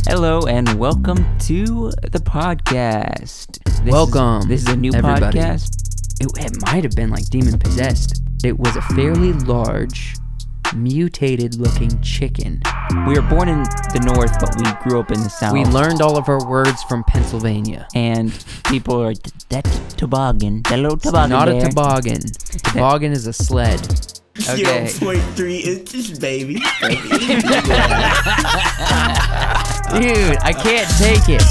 Hello and welcome to the podcast. Welcome. This is a new everybody. podcast. It might have been like demon possessed. It was a fairly large, mutated looking chicken. We were born in the north, but we grew up in the south. We learned all of our words from Pennsylvania. And people are, that's toboggan. That little toboggan Not there. a toboggan. Toboggan is a sled. Okay. 0.3 inches, baby. Dude, I can't take it.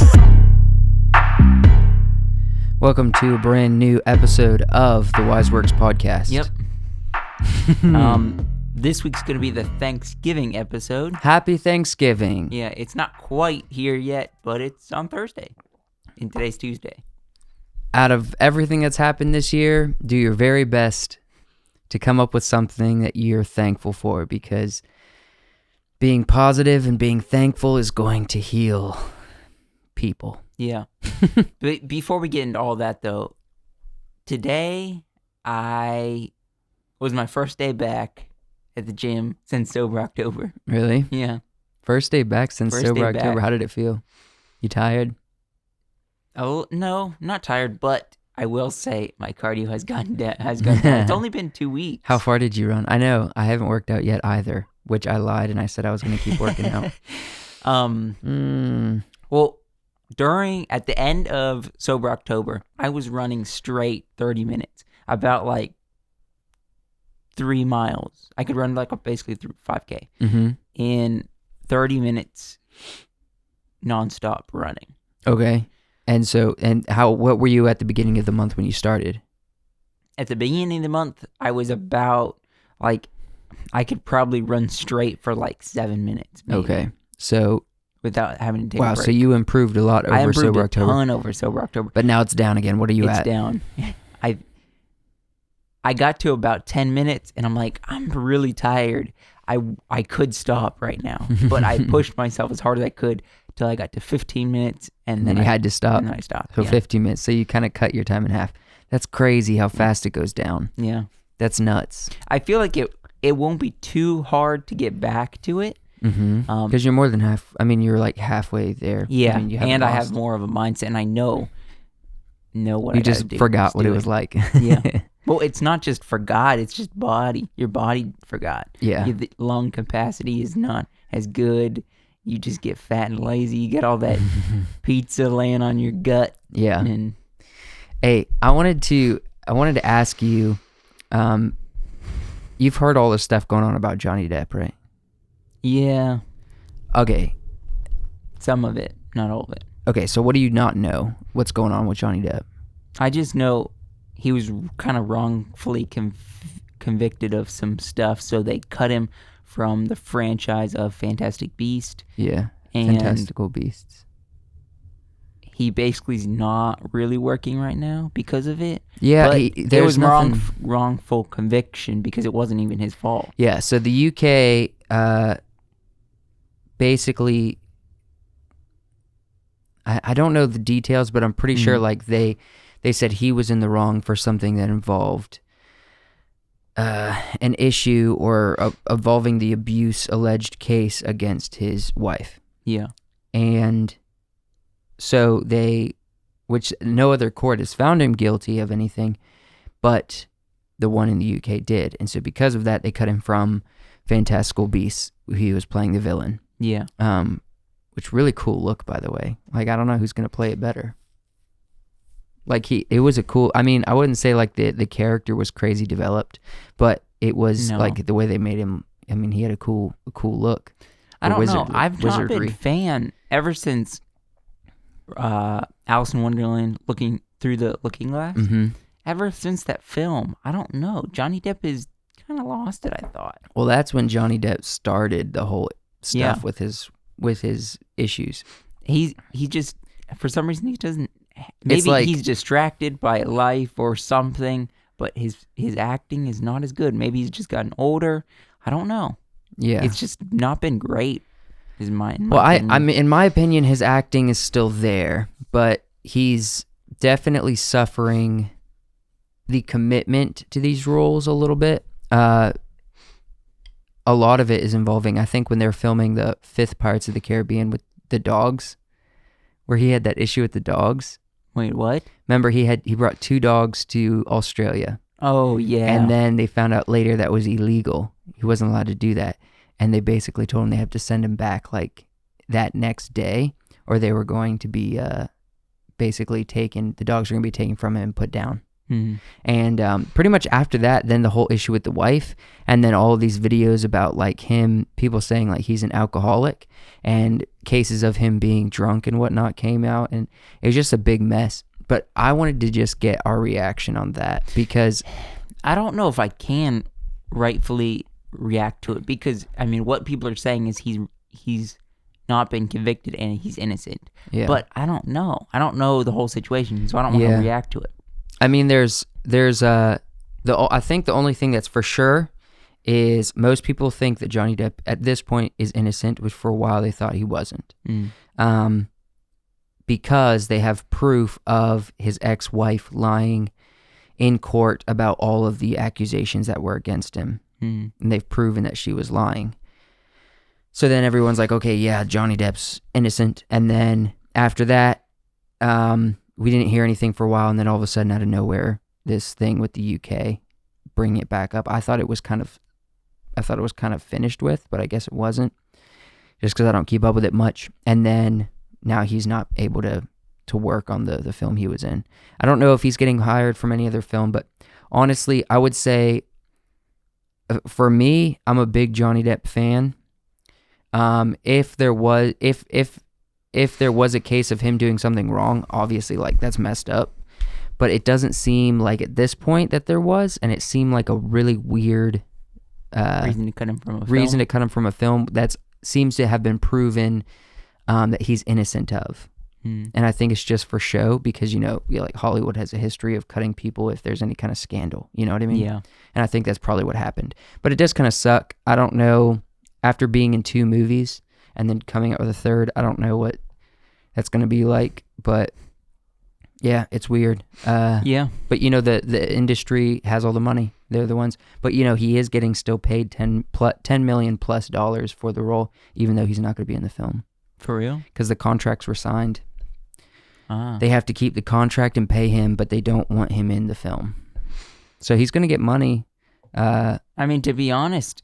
Welcome to a brand new episode of the Wise Works podcast. Yep. This week's going to be the Thanksgiving episode. Happy Thanksgiving. Yeah, it's not quite here yet, but it's on Thursday. And today's Tuesday. Out of everything that's happened this year, do your very best to come up with something that you're thankful for, because being positive and being thankful is going to heal people. Yeah. But before we get into all that, though, today was my first day back at the gym since Sober October. Really? Yeah. First day back since First Sober day October. back. How did it feel? You tired? Oh, no, not tired, but I will say my cardio has gone down. It's only been 2 weeks. How far did you run? I know. I haven't worked out yet either, which I lied and I said I was going to keep working out. Well, at the end of Sober October, I was running straight 30 minutes, about like 3 miles. I could run like basically through 5K in 30 minutes nonstop running. Okay. And so, what were you at the beginning of the month when you started? At the beginning of the month, I was about like, I could probably run straight for like 7 minutes. Maybe, Okay. So, without having to take a wow. break. So you improved a lot I over improved Sober a October. ton over Sober October. But now it's down again. What are you It's at? down. I got to about 10 minutes and I'm like, I'm really tired. I could stop right now, but I pushed myself as hard as I could till I got to 15 minutes and then you had to stop. And then I stopped. So yeah. 15 minutes. So you kind of cut your time in half. That's crazy how fast it goes down. Yeah. That's nuts. I feel like it won't be too hard to get back to it. Because you're more than half. I mean, you're like halfway there. Yeah. I mean, you haven't and I lost. have more of a mindset and I know what I You just gotta do. forgot Just what do it was like. Yeah. Well, it's not just forgot, it's just body. Your body forgot. Yeah. The lung capacity is not as good. You just get fat and lazy. You get all that pizza laying on your gut. Yeah. And Hey, I wanted to ask you, you've heard all this stuff going on about Johnny Depp, right? yeah, Okay. some of it, not all of it. Okay, so what do you not know? What's going on with Johnny Depp? I just know he was kind of wrongfully convicted of some stuff, so they cut him from the franchise of Fantastic Beast. Yeah. And Fantastical Beasts. he basically is not really working right now because of it. Yeah, but there was wrongful conviction because it wasn't even his fault. Yeah, so the UK basically, I don't know the details, but I'm pretty sure like they said he was in the wrong for something that involved an issue or involving the alleged case against his wife. Yeah. And so which no other court has found him guilty of anything, but the one in the UK did. And so because of that, they cut him from Fantastical Beasts. He was playing the villain. Yeah. Which really cool look, by the way. Like, I don't know who's going to play it better. Like, it was a cool, I mean, I wouldn't say like the character was crazy developed, but it was like the way they made him, I mean, he had a cool look. I don't know. I've not been a fan ever since Alice in Wonderland Looking Through the Looking Glass. Ever since that film, I don't know. Johnny Depp is kind of lost it, I thought. Well, that's when Johnny Depp started the whole stuff with his issues. He just, for some reason, he doesn't. Maybe like, he's distracted by life or something, but his acting is not as good. Maybe he's just gotten older. I don't know. Yeah, it's just not been great. In my opinion. In my opinion, his acting is still there, but he's definitely suffering the commitment to these roles a little bit. A lot of it is involving, I think, when they're filming the 5th Pirates of the Caribbean with the dogs, where he had that issue with the dogs. Wait, what? Remember, he brought 2 dogs to Australia. Oh, yeah. And then they found out later that was illegal. He wasn't allowed to do that. And they basically told him they have to send him back like that next day, or they were going to be basically taken. The dogs were going to be taken from him and put down. Mm-hmm. And pretty much after that, then the whole issue with the wife, and then all of these videos about like him, people saying like he's an alcoholic, and cases of him being drunk and whatnot came out, and it was just a big mess. But I wanted to just get our reaction on that, because I don't know if I can rightfully react to it, because I mean, what people are saying is he's not been convicted and he's innocent. Yeah. But I don't know. I don't know the whole situation, so I don't want to react to it. I mean, there's I think the only thing that's for sure is most people think that Johnny Depp at this point is innocent, which for a while they thought he wasn't. Because they have proof of his ex-wife lying in court about all of the accusations that were against him. And they've proven that she was lying. So then everyone's like, okay, yeah, Johnny Depp's innocent. And then after that, we didn't hear anything for a while, and then all of a sudden, out of nowhere, this thing with the UK bringing it back up. I thought it was kind of finished with, but I guess it wasn't, just because I don't keep up with it much. And then now he's not able to work on the film he was in. I don't know if he's getting hired from any other film, but honestly, I would say, for me, I'm a big Johnny Depp fan. If there was a case of him doing something wrong, obviously, like, that's messed up. But it doesn't seem like at this point that there was, and it seemed like a really weird reason to cut him from a film. That seems to have been proven that he's innocent of. And I think it's just for show, because, like Hollywood has a history of cutting people if there's any kind of scandal. You know what I mean? Yeah. And I think that's probably what happened. But it does kind of suck. I don't know, after being in 2 movies and then coming out with a third, I don't know what that's going to be like, but yeah, it's weird. Yeah. But the industry has all the money. They're the ones. But he is getting still paid $10 million plus for the role, even though he's not going to be in the film. For real? Because the contracts were signed. Ah. They have to keep the contract and pay him, but they don't want him in the film. So he's going to get money. I mean, to be honest,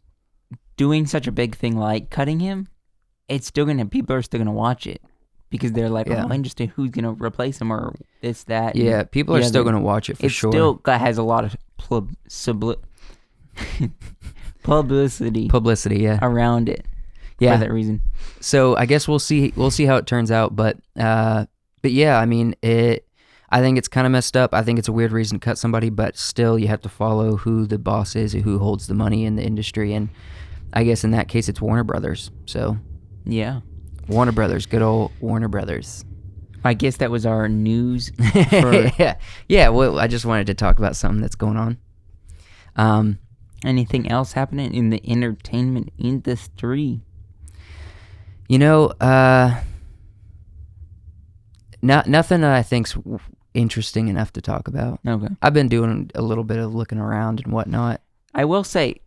doing such a big thing like cutting him, people are still gonna watch it, because they're like, I'm interested who's gonna replace him, or this, that. Yeah, people are still gonna watch it for sure. It still has a lot of publicity, yeah, around it. Yeah, for that reason. So I guess we'll see how it turns out, but yeah, I mean, I think it's kind of messed up. I think it's a weird reason to cut somebody, but still, you have to follow who the boss is and who holds the money in the industry. And I guess in that case, it's Warner Brothers. So, yeah. Warner Brothers, good old Warner Brothers. I guess that was our news. Yeah. Well, I just wanted to talk about something that's going on. Anything else happening in the entertainment industry? Nothing that I think's interesting enough to talk about. Okay. I've been doing a little bit of looking around and whatnot. I will say,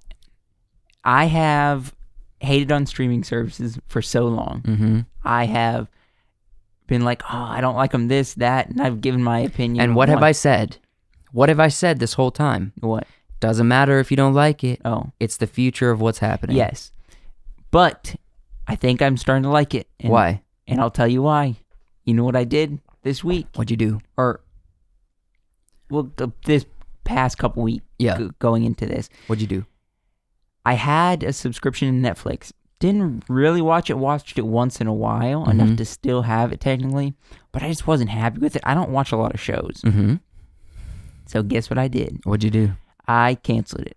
I have hated on streaming services for so long. Mm-hmm. I have been like, I don't like them, this, that, and I've given my opinion. And what have I said? What have I said this whole time? What? Doesn't matter if you don't like it. Oh. It's the future of what's happening. Yes. But I think I'm starting to like it. Why? And I'll tell you why. You know what I did this week? What'd you do? This past couple weeks going into this. What'd you do? I had a subscription to Netflix. Didn't really watch it. Watched it once in a while, enough to still have it technically. But I just wasn't happy with it. I don't watch a lot of shows. Mm-hmm. So guess what I did? What'd you do? I canceled it.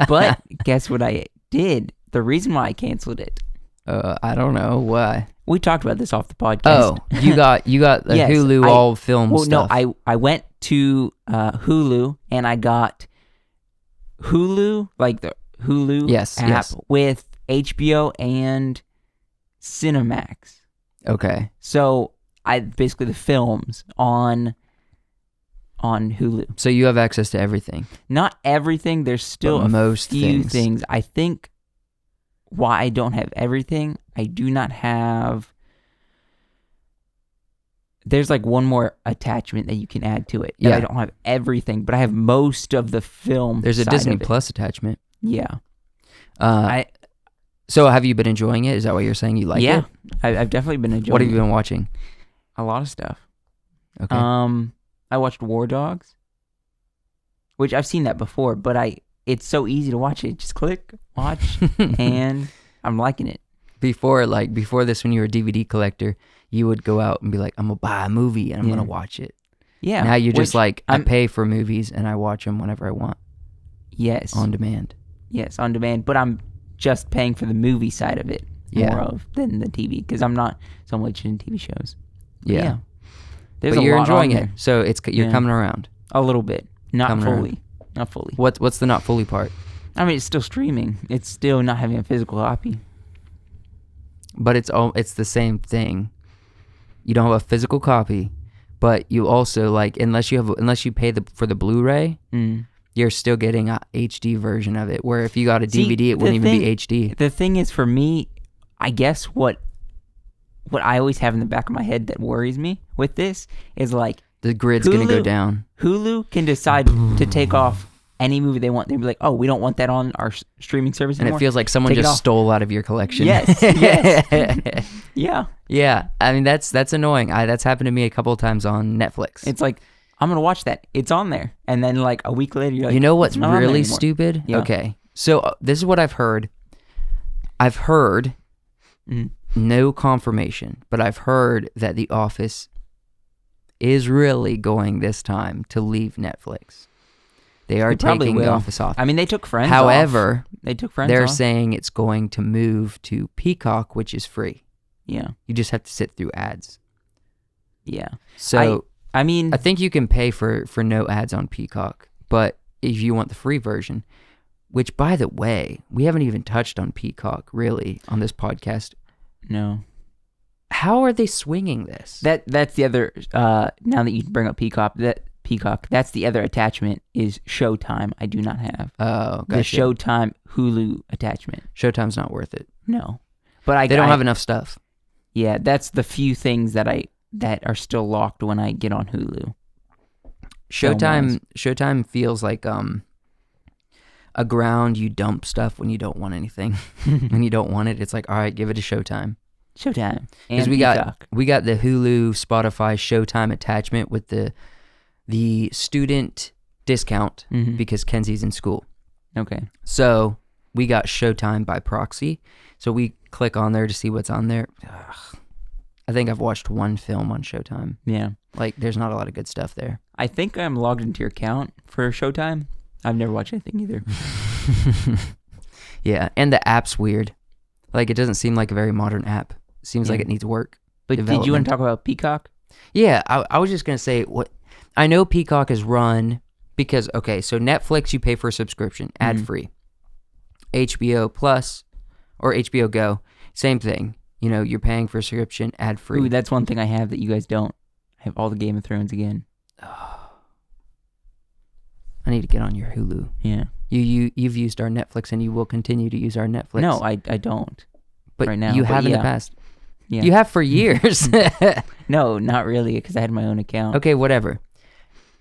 But guess what I did? The reason why I canceled it. I don't know why. We talked about this off the podcast. Oh, you got the yes, Hulu all film stuff. No, I went to Hulu and I got Hulu, like the Hulu app with HBO and Cinemax. Okay. So I basically the films on Hulu. So you have access to everything. Not everything. There's still most few things. I think why I don't have everything, I do not have there's like one more attachment that you can add to it. Yeah. I don't have everything, but I have most of the film. There's a side Disney of it. Plus attachment. Yeah. So have you been enjoying it? Is that what you're saying? You like it? Yeah. I've definitely been enjoying it. What have you been watching? A lot of stuff. Okay. I watched War Dogs, which I've seen that before, but it's so easy to watch it. Just click, watch, and I'm liking it. Before this, when you were a DVD collector, you would go out and be like, I'm going to buy a movie and I'm going to watch it. Yeah. Now you're just like, I pay for movies and I watch them whenever I want. Yes. On demand. Yes, on demand. But I'm just paying for the movie side of it more than the TV, because I'm not so much in TV shows. But yeah. There's but a you're lot enjoying on it. there. So you're coming around. A little bit. Not Coming fully. around. Not fully. What's the not fully part? I mean, it's still streaming. It's still not having a physical copy. But it's the same thing. You don't have a physical copy, but you also unless you pay for the Blu-ray, you're still getting a HD version of it. Where if you got a DVD, it wouldn't even be HD. The thing is, for me, I guess what I always have in the back of my head that worries me with this is like the grid's gonna go down. Hulu can decide to take off any movie they want. They'd be like, oh, we don't want that on our streaming service anymore. And it feels like someone just stole out of your collection. Yes. Yes. Yeah. Yeah. I mean, that's annoying. That's happened to me a couple of times on Netflix. It's like, I'm going to watch that. It's on there. And then like a week later, you're like, you know what's really stupid? Yeah. Okay. So this is what I've heard. I've heard, no confirmation, but I've heard that The Office is really going this time to leave Netflix. They are taking The Office off. I mean, they took Friends However, off. They took Friends they're off. saying it's going to move to Peacock, which is free. Yeah. You just have to sit through ads. Yeah. So I mean, I think you can pay for no ads on Peacock, but if you want the free version, which by the way, we haven't even touched on Peacock really on this podcast. No. How are they swinging this? That's the other. Now that you bring up Peacock, that's the other attachment is Showtime. I do not have. Oh, gotcha. The Showtime Hulu attachment. Showtime's not worth it. No, but they don't have enough stuff. Yeah, that's the few things that are still locked when I get on Hulu. Showtime feels like a ground you dump stuff when you don't want anything. When you don't want it, it's like, all right, give it a Showtime. Showtime. Because we got the Hulu, Spotify, Showtime attachment with the student discount because Kenzie's in school. Okay. So we got Showtime by proxy. So we click on there to see what's on there. Ugh. I think I've watched one film on Showtime. Yeah. Like, there's not a lot of good stuff there. I think I'm logged into your account for Showtime. I've never watched anything either. Yeah, and the app's weird. Like, it doesn't seem like a very modern app. It seems like it needs work. But did you want to talk about Peacock? Yeah, I was just going to say, I know Peacock is run because, okay, so Netflix, you pay for a subscription, ad-free. HBO Plus or HBO Go, same thing. You know, you're paying for a subscription, ad-free. Ooh, that's one thing I have that you guys don't. I have all the Game of Thrones again. I need to get on your Hulu. Yeah. You've used our Netflix and you will continue to use our Netflix. No, I don't. But right now. You have in the past. Yeah. You have for years. No, not really, because I had my own account. Okay, whatever.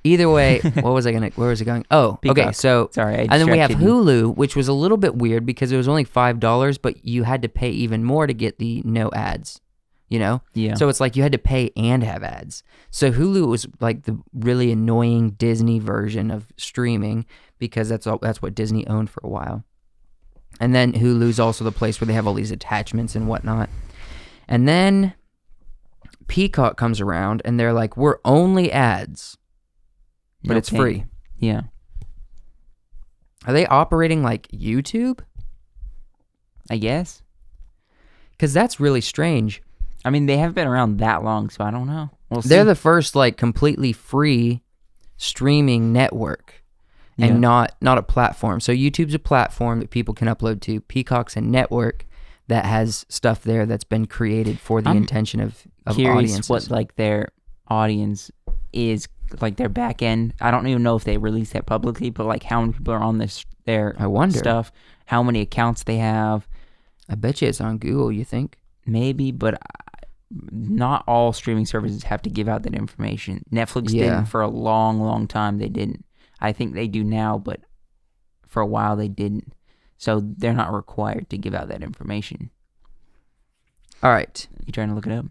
Either way, where was it going? Oh, Peacock. Okay, so sorry, and then we have Hulu, which was a little bit weird because it was only $5, but you had to pay even more to get the no ads. You know? Yeah. So it's like you had to pay and have ads. So Hulu was like the really annoying Disney version of streaming because that's what Disney owned for a while. And then Hulu's also the place where they have all these attachments and whatnot. And then Peacock comes around and they're like, we're only ads, but it's free. Yeah. Are they operating like YouTube? I guess. Because that's really strange. I mean, they haven't been around that long, so I don't know. We'll see. They're the first like completely free streaming network and not a platform. So YouTube's a platform that people can upload to. Peacock's a network that has stuff there that's been created for the intention of curious audiences. What like their audience is, like their back end. I don't even know if they release that publicly, but like how many people are on their I wonder. stuff, how many accounts they have. I bet you it's on Google, you think? Maybe, but not all streaming services have to give out that information. Netflix Yeah. didn't for a long, long time. They didn't. I think they do now, but for a while they didn't. So they're not required to give out that information. All right. You trying to look it up?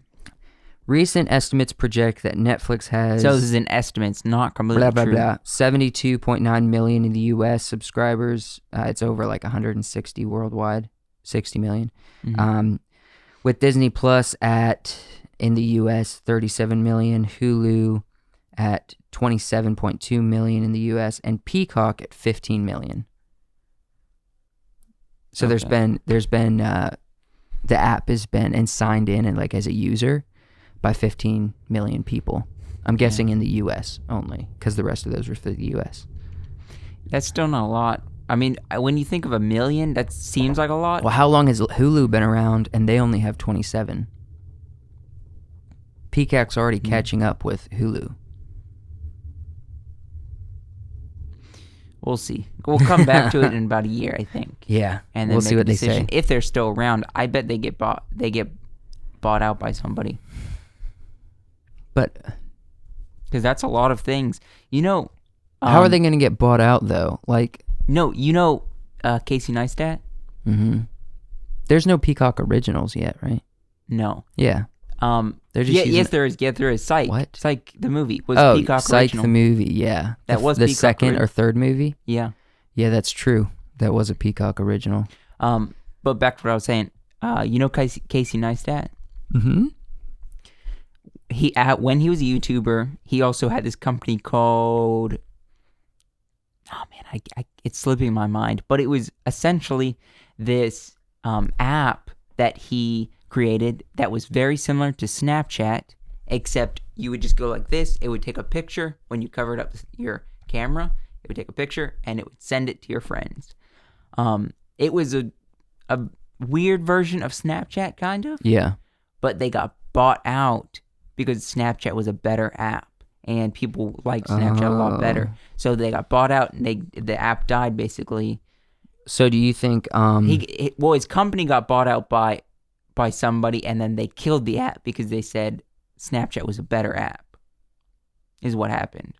Recent estimates project that Netflix has So this is an estimate. It's not completely blah blah true. blah 72.9 million in the U.S. subscribers. It's over like 160 worldwide, 60 million. Mhm. With Disney Plus in the U.S. 37 million, Hulu at 27.2 million in the U.S. and Peacock at 15 million. So there's Okay. been the app has been and signed in and like as a user by 15 million people. I'm guessing in the U.S. only because the rest of those were for the U.S. That's still not a lot. I mean, when you think of 1 million, that seems like a lot. Well, how long has Hulu been around and they only have 27? Peacock's already catching up with Hulu. We'll see. We'll come back to it in about a year, I think. Yeah, And then we'll make see a what they decision. say. If they're still around, I bet they get bought. They get bought out by somebody. But Because that's a lot of things. You know. how are they going to get bought out though? Like, No, Casey Neistat? there's no Peacock originals yet, right? No. Yeah. They're just using yes, there is. Yeah, there is. Psych. What? Psych, the movie was Oh, Peacock Psych original. the movie, yeah. That was the Peacock second or third movie. Yeah. Yeah, that's true. That was a Peacock original. But back to what I was saying. Casey Neistat? Mm-hmm. When he was a YouTuber, he also had this company called. Oh man, it's slipping my mind. But it was essentially this app that he created that was very similar to Snapchat, except you would just go like this. It would take a picture when you covered up your camera. It would take a picture and it would send it to your friends. It was a weird version of Snapchat, kind of. Yeah. But they got bought out because Snapchat was a better app and people liked Snapchat a lot better. So they got bought out and the app died basically. So do you think His company got bought out by somebody and then they killed the app because they said Snapchat was a better app. Is what happened.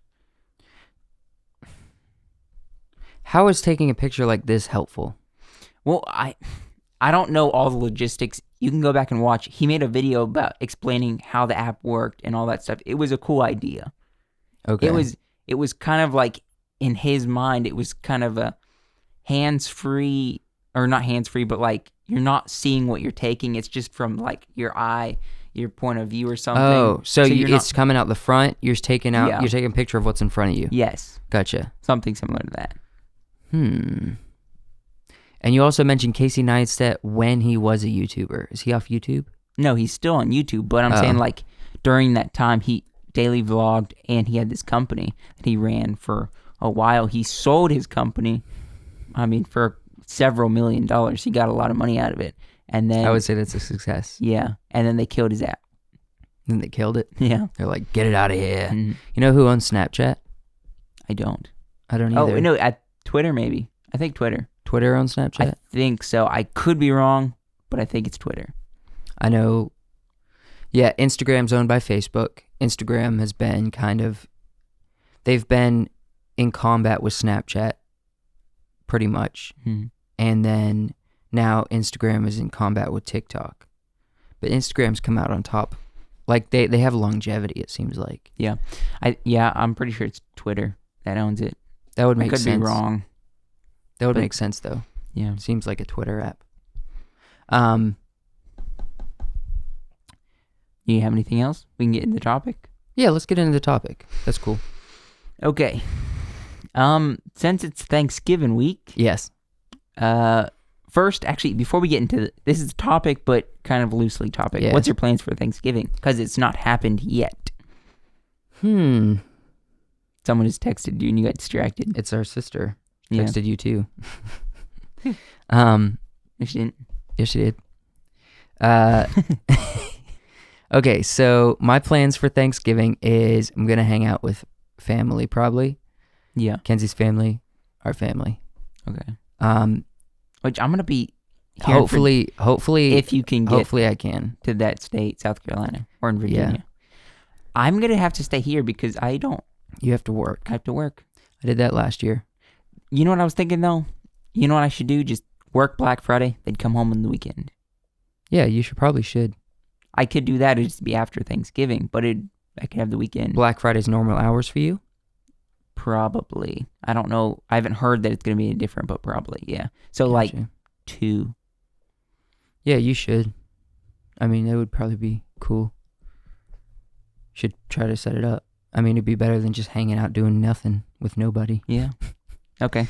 how is taking a picture like this helpful? Well, I don't know all the logistics. You can go back and watch. He made a video about explaining how the app worked and all that stuff. It was a cool idea. Okay. It was kind of like in his mind, it was kind of a hands-free, or not hands-free, but like you're not seeing what you're taking. It's just from like your eye, your point of view or something. Oh, so you're it's coming out the front. You're taking Yeah. You're taking a picture of what's in front of you. Yes, Gotcha. something similar to that. And you also mentioned Casey Neistat when he was a YouTuber. Is he off YouTube? No, he's still on YouTube, but I'm saying like during that time he daily vlogged and he had this company that he ran for a while. He sold his company, I mean, for several $1 million. He got a lot of money out of it. And then I would say that's a success. yeah, and then they killed his app. And they killed it. Yeah. They're like, get it out of here. Mhm. You know who owns Snapchat? I don't. I don't either. Oh, no, at Twitter maybe. I think Twitter. Twitter owns Snapchat? I think so. I could be wrong, but I think it's Twitter. I know. Yeah, Instagram's owned by Facebook. Instagram has been they've been in combat with Snapchat, pretty much. And then now Instagram is in combat with TikTok. But Instagram's come out on top. Like they have longevity, it seems like. Yeah. I'm pretty sure it's Twitter that owns it. That would I make could sense. be wrong. That would but- make sense though. Yeah. Seems like a Twitter app. Do you have anything else? We can get into the topic. Yeah, let's get into the topic. That's cool. Okay. Since it's Thanksgiving week, Yes. first, actually, before we get into this is a topic, but kind of loosely topic. Yeah. What's your plans for Thanksgiving? Because it's not happened yet. Someone has texted you and you got distracted. It's our sister. Yeah. Texted you too. If she didn't. Yes, she did. Okay, so my plans for Thanksgiving is I'm gonna hang out with family probably. Yeah. Kenzie's family, our family. Okay. Um, Which I'm gonna be Hopefully, if you can get hopefully I can. to that state, South Carolina or in Virginia. I'm going to have to stay here because I don't. You have to work. I have to work. I did that last year. You know what I was thinking, though? You know what I should do? Just work Black Friday, then come home on the weekend. Yeah, you probably should. I could do that. It'd just be after Thanksgiving, but I could have the weekend. Black Friday's normal hours for you? Probably. I don't know. I haven't heard that it's going to be any different, but probably, yeah. So, Gotcha. like, 2. Yeah, you should. I mean, that would probably be cool. Should try to set it up. I mean, it'd be better than just hanging out doing nothing with nobody. Yeah. Okay.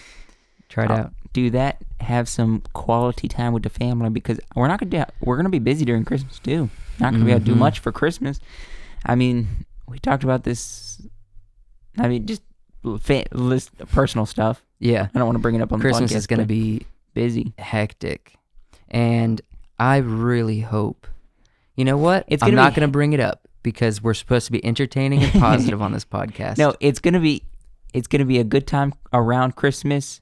Try it out. Do that. Have some quality time with the family because we're going to be busy during Christmas too. Not going to be able to do much for Christmas. I mean, we talked about this. I mean, just list personal stuff. Yeah. I don't want to bring it up on Christmas the podcast. Is going to be busy, hectic, and I really hope. You know what? I'm not going to bring it up because we're supposed to be entertaining and positive on this podcast. No, it's going to be a good time around Christmas,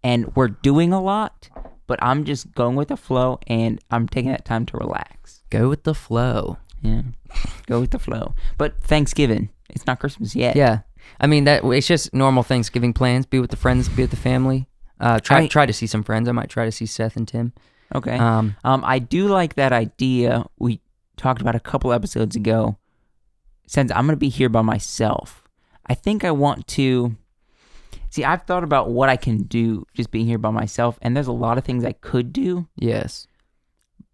and we're doing a lot, but I'm just going with the flow, and I'm taking that time to relax. Go with the flow. Yeah, go with the flow. But Thanksgiving, it's not Christmas yet. Yeah, I mean that it's just normal Thanksgiving plans. Be with the friends, be with the family. Try to see some friends. I might try to see Seth and Tim. Okay. I do like that idea we talked about a couple episodes ago. Since I'm going to be here by myself, I think I want to... See, I've thought about what I can do just being here by myself, and there's a lot of things I could do. Yes.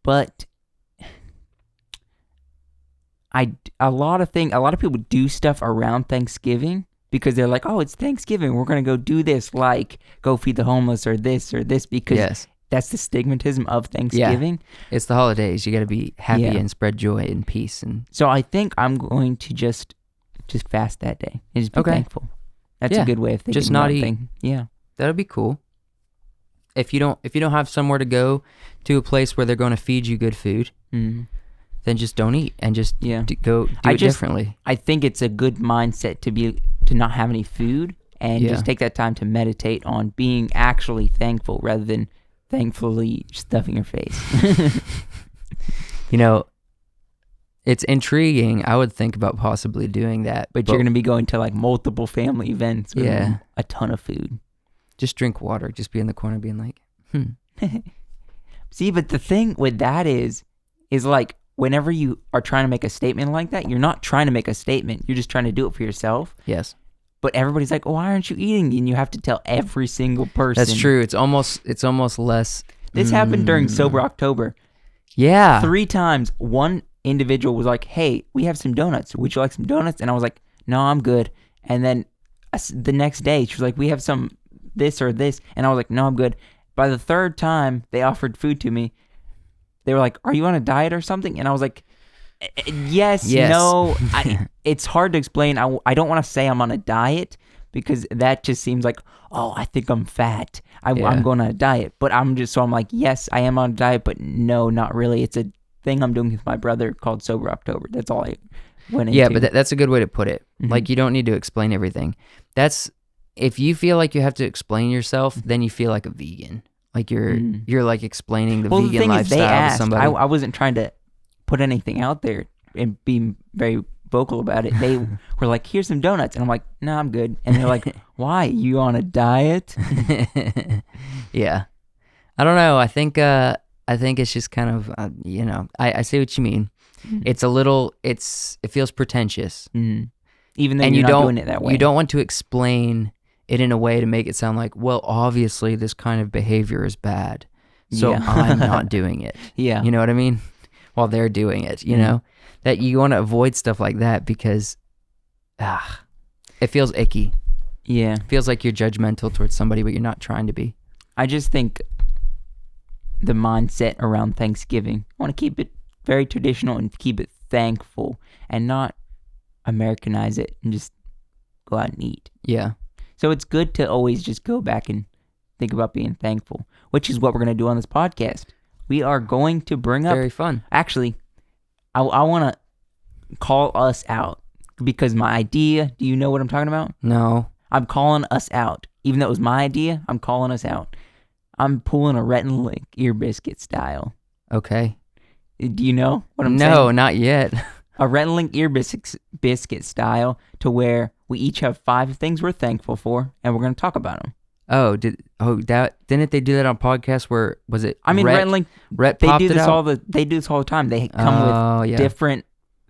But a lot of people do stuff around Thanksgiving because they're like, oh, it's Thanksgiving. We're going to go do this, like go feed the homeless or this because that's the stigmatism of Thanksgiving. Yeah. It's the holidays. You got to be happy and spread joy and peace. And so I think I'm going to just fast that day and just be thankful. That's a good way of thinking. Just not eat. Yeah, that'd be cool. If you don't have somewhere to go to a place where they're going to feed you good food, then just don't eat and just go do it differently. I think it's a good mindset to not have any food and just take that time to meditate on being actually thankful rather than thankfully stuffing your face. You know, it's intriguing. I would think about possibly doing that. But you're going to be going to like multiple family events with Yeah. a ton of food. Just drink water. Just be in the corner being like, See, but the thing with that is like whenever you are trying to make a statement like that, you're not trying to make a statement. You're just trying to do it for yourself. Yes. But everybody's like, oh, why aren't you eating? And you have to tell every single person. That's true. It's almost less. This happened during Sober October. Yeah. 3 times, one individual was like, hey, we have some donuts. Would you like some donuts? And I was like, no, I'm good. And then the next day, she was like, we have some this or this. And I was like, no, I'm good. By the 3rd time they offered food to me, they were like, are you on a diet or something? And I was like, yes. No. It's hard to explain. I don't want to say I'm on a diet because that just seems like, oh, I think I'm fat. I'm going on a diet. But I'm like, yes, I am on a diet, but no, not really. It's a thing I'm doing with my brother called Sober October. That's all I went into. Yeah, but that's a good way to put it. Mm-hmm. Like, you don't need to explain everything. If you feel like you have to explain yourself, then you feel like a vegan. Like you're like explaining the vegan lifestyle to somebody. I wasn't trying to put anything out there and be very vocal about it. They were like, here's some donuts. And I'm like, no, I'm good. And they're like, why? You on a diet? Yeah. I don't know. I think it's just kind of, I see what you mean. Mm-hmm. It feels pretentious. Mm-hmm. Even though you're not doing it that way. You don't want to explain it in a way to make it sound like, well, obviously this kind of behavior is bad, so I'm not doing it. Yeah. You know what I mean? While they're doing it, you know? That you want to avoid stuff like that because it feels icky. Yeah. It feels like you're judgmental towards somebody, but you're not trying to be. I just think the mindset around Thanksgiving, I want to keep it very traditional and keep it thankful and not Americanize it and just go out and eat. Yeah. So it's good to always just go back and think about being thankful, which is what we're going to do on this podcast. We are going to bring up... Very fun. Actually, I want to call us out because my idea... Do you know what I'm talking about? No. I'm calling us out. Even though it was my idea, I'm calling us out. I'm pulling a Retinlink ear biscuit style. Okay. Do you know what I'm saying? No, not yet. A Retinlink ear biscuit style to where we each have 5 things we're thankful for, and we're going to talk about them. Oh, didn't they do that on podcast? Where was it? I mean, Retinlink. They do this all the time. They come with different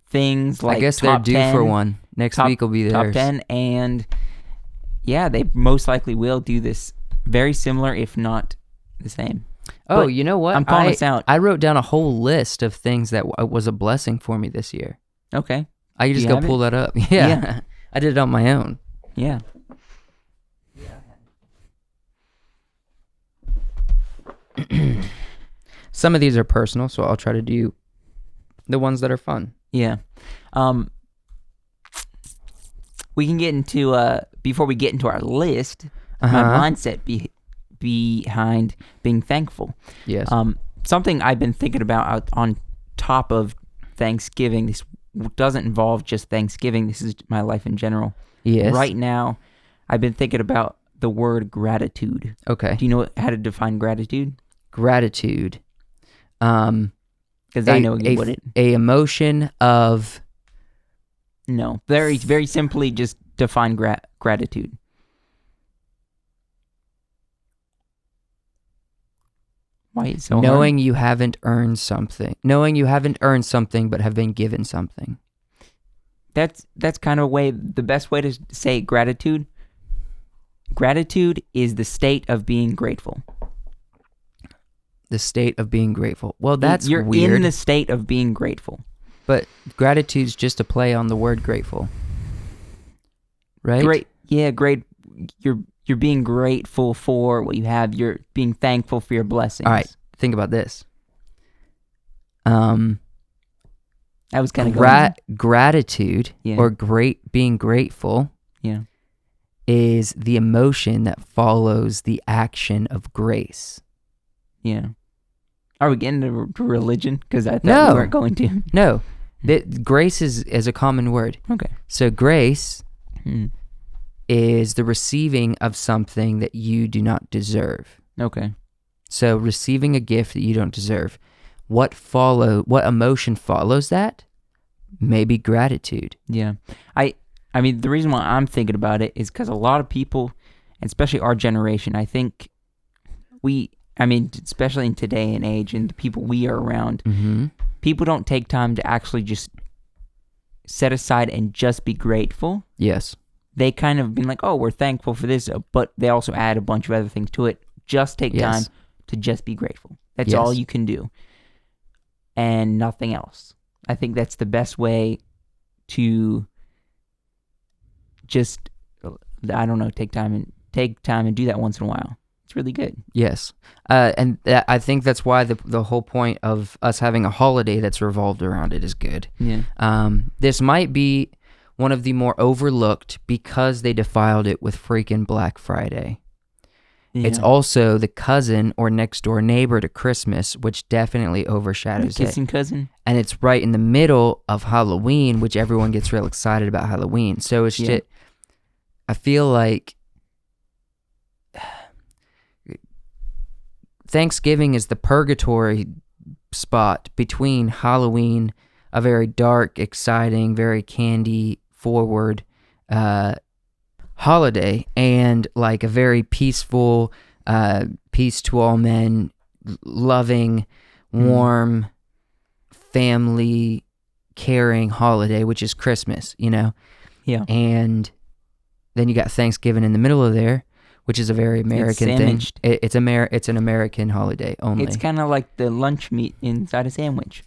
things. Like I guess they're due 10, for one. Next week will be theirs. Top 10, and yeah, they most likely will do this very similar, if not the same. Oh, But you know what? I'm calling this out. I wrote down a whole list of things that was a blessing for me this year. Okay. I can just go pull that up. Yeah. I did it on my own. Yeah. Some of these are personal, so I'll try to do the ones that are fun. Yeah. We can get into before we get into our list, my mindset behind being thankful. Yes. Something I've been thinking about on top of Thanksgiving. This doesn't involve just Thanksgiving. This is my life in general. Yes. Right now, I've been thinking about the word gratitude. Okay. Do you know how to define gratitude? Gratitude. Because I know what it. A emotion of. No, very very simply, just define gratitude. Why is it so knowing hard? you haven't earned something. Knowing you haven't earned something, but have been given something. That's kind of the best way to say gratitude. Gratitude is the state of being grateful. The state of being grateful. Well, that's You're weird. in the state of being grateful. But gratitude's just a play on the word grateful. Right? Great. Yeah, great. You're being grateful for what you have. You're being thankful for your blessings. All right. Think about this. That was kind of gratitude or being grateful is the emotion that follows the action of grace. Yeah. Are we getting to religion? Because I thought we weren't going to. No. Grace is a common word. Okay. So grace is the receiving of something that you do not deserve. Okay. So receiving a gift that you don't deserve. What emotion follows that? Maybe gratitude. Yeah. I mean, the reason why I'm thinking about it is because a lot of people, especially our generation, I think especially in today and age and the people we are around, people don't take time to actually just set aside and just be grateful. Yes. They kind of been like, oh, we're thankful for this, but they also add a bunch of other things to it. Just take time to just be grateful. That's all you can do. And nothing else. I think that's the best way to just, I don't know, take time and do that once in a while. It's really good. Yes. And I think that's why the whole point of us having a holiday that's revolved around it is good. Yeah. This might be one of the more overlooked because they defiled it with freaking Black Friday. Yeah. It's also the cousin or next door neighbor to Christmas, which definitely overshadows it. Kissing cousin. And it's right in the middle of Halloween, which everyone gets real excited about Halloween. So it's just, I feel like Thanksgiving is the purgatory spot between Halloween, a very dark, exciting, very candy-forward holiday, and like a very peaceful, peace to all men, loving, warm, family, caring holiday, which is Christmas, you know? Yeah. And then you got Thanksgiving in the middle of there, which is a very American thing. It's an American holiday only. It's kind of like the lunch meat inside a sandwich.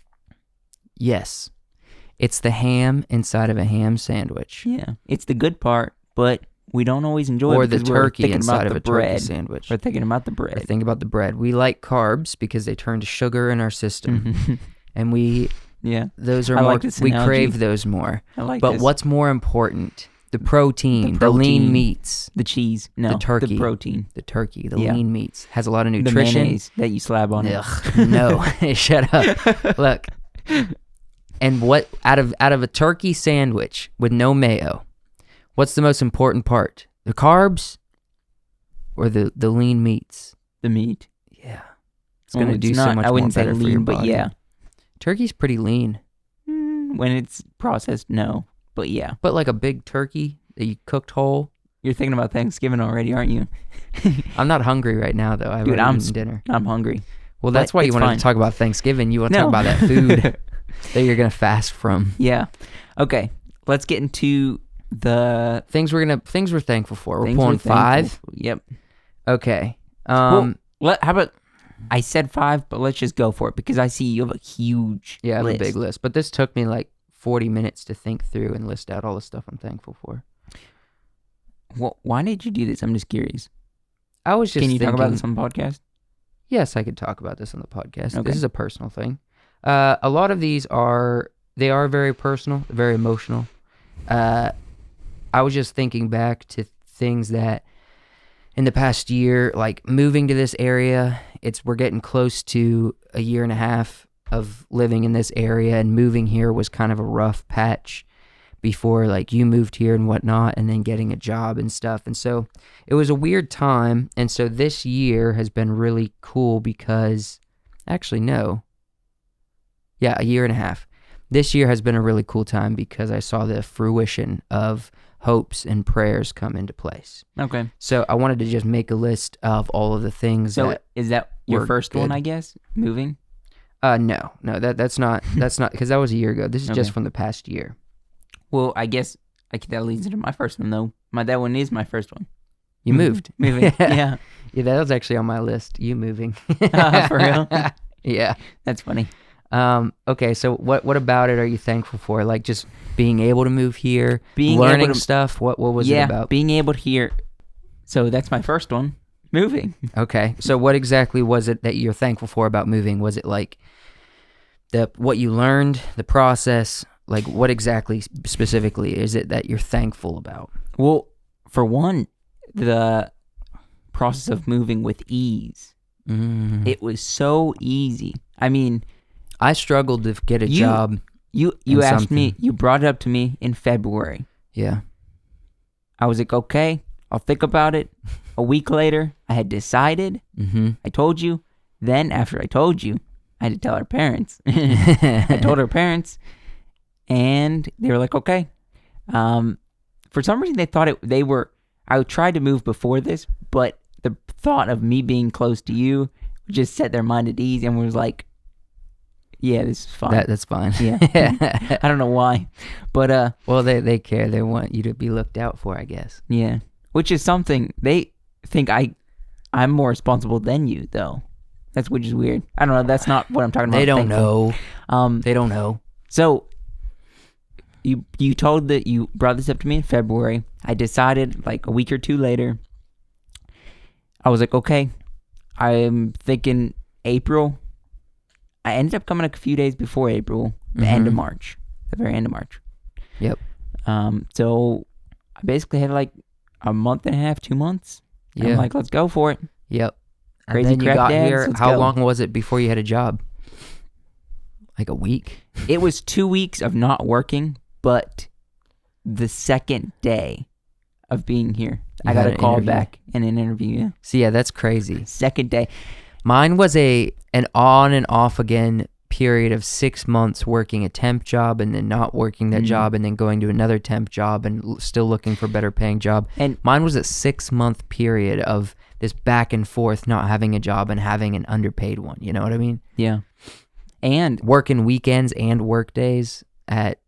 Yes. It's the ham inside of a ham sandwich. Yeah. It's the good part, but we don't always enjoy it. Or the turkey inside of a turkey sandwich. We're thinking about the bread. Think about the bread. We like carbs because they turn to sugar in our system. And those are more, we crave those more. I like But what's more important? The protein, the lean meats. The cheese. No, the turkey. The protein. The turkey, the lean meats. Has a lot of nutrition. The mayonnaise that you slab on it. No, shut up. Look. And what out of a turkey sandwich with no mayo, what's the most important part? The carbs or the lean meats? the meat. Yeah. It's going to do so much I wouldn't more say better for your lean, but body. yeah. Turkey's pretty lean. When it's processed, no. But yeah. But like a big turkey that you cooked whole. You're thinking about Thanksgiving already, aren't you? I'm not hungry right now, though. I've already eaten dinner. I'm hungry. Well, that's why you wanted to talk about Thanksgiving. You want to talk about that food that you're going to fast from. Yeah. Okay. Let's get into the things we're thankful for. We're pulling 5. Yep. Okay. How about I said 5, but let's just go for it because I see you have a huge I have list. a big list. But this took me like 40 minutes to think through and list out all the stuff I'm thankful for. Well, why did you do this? I'm just curious. I was just Can you talk about thinking- this on the podcast? Yes, I could talk about this on the podcast. Okay. This is a personal thing. A lot of these are very personal, very emotional. I was just thinking back to things that in the past year, like moving to this area, we're getting close to a year and a half of living in this area, and moving here was kind of a rough patch before like you moved here and whatnot, and then getting a job and stuff. And so it was a weird time. And so this year has been really cool because actually, no. Yeah, a year and a half. This year has been a really cool time because I saw the fruition of hopes and prayers come into place. Okay. So I wanted to just make a list of all of the things So is that your were first one, good. I guess? Moving? No, that's not because that was a year ago. This is just Okay. from the past year. Well, I guess that leads into my first one, though. That one is my first one. You moved. Moving. Yeah. Yeah, that was actually on my list. You moving. For real? Yeah. That's funny. Okay, so what about it are you thankful for? Like just being able to move here, learning able to, stuff. What was it about? Being able to hear. So that's my first one. Moving. Okay, so what exactly was it that you're thankful for about moving? Was it like what you learned, the process? Like what exactly specifically is it that you're thankful about? Well, for one, the process of moving with ease. It was so easy. I mean, I struggled to get a job. You asked me, you brought it up to me in February. Yeah. I was like, okay, I'll think about it. A week later, I had decided. I told you. Then after I told you, I had to tell our parents. I told our parents, and they were like, okay. For some reason, they thought I tried to move before this, but the thought of me being close to you just set their mind at ease and was like, yeah, this is fine. That's fine. Yeah. I don't know why, but well, they care. They want you to be looked out for, I guess. yeah, which is something they think I'm more responsible than you, though. Which is weird. I don't know. That's not what I'm talking about. They don't know. They don't know. So you brought this up to me in February. I decided like a week or two later. I was like, okay, I'm thinking April. I ended up coming a few days before April, the end of March, the very end of March. Yep. So I basically had like a month and a half, 2 months. Yeah. I'm like, let's go for it. Yep. Crazy and then you crap got dads, here. let's How go. long was it before you had a job? Like a week? It was 2 weeks of not working, but the second day of being here, I got had a an call interview. back and an interview. Yeah. See, yeah, that's crazy. Second day. Mine was an on and off again period of 6 months working a temp job and then not working that job and then going to another temp job and still looking for a better paying job. And mine was a 6 month period of this back and forth, not having a job and having an underpaid one. You know what I mean? yeah. And Working weekends and work days at...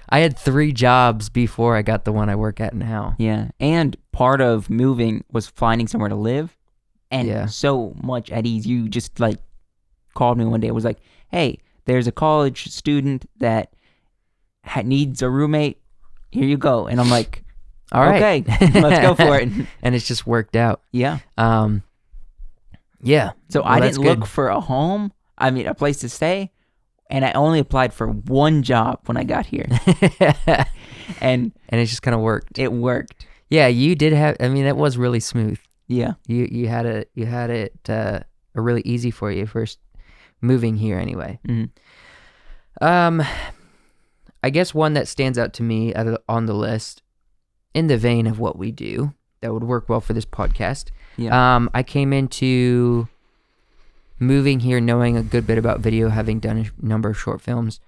I had 3 jobs before I got the one I work at now. yeah. And part of moving was finding somewhere to live. And Yeah. so much at ease. You just like called me one day. It was like, hey, there's a college student that needs a roommate. Here you go. And I'm like, All right. okay, let's go for it. And it's just worked out. Yeah. Yeah. So Well, I that's didn't look good. for a home. I mean, a place to stay. And I only applied for one job when I got here. And And it just kind of worked. it worked. Yeah, you did have. I mean, that was really smooth. Yeah. You had it really easy for you first moving here anyway. I guess one that stands out to me on the list, in the vein of what we do, that would work well for this podcast. Yeah. I came into moving here knowing a good bit about video, having done a number of short films.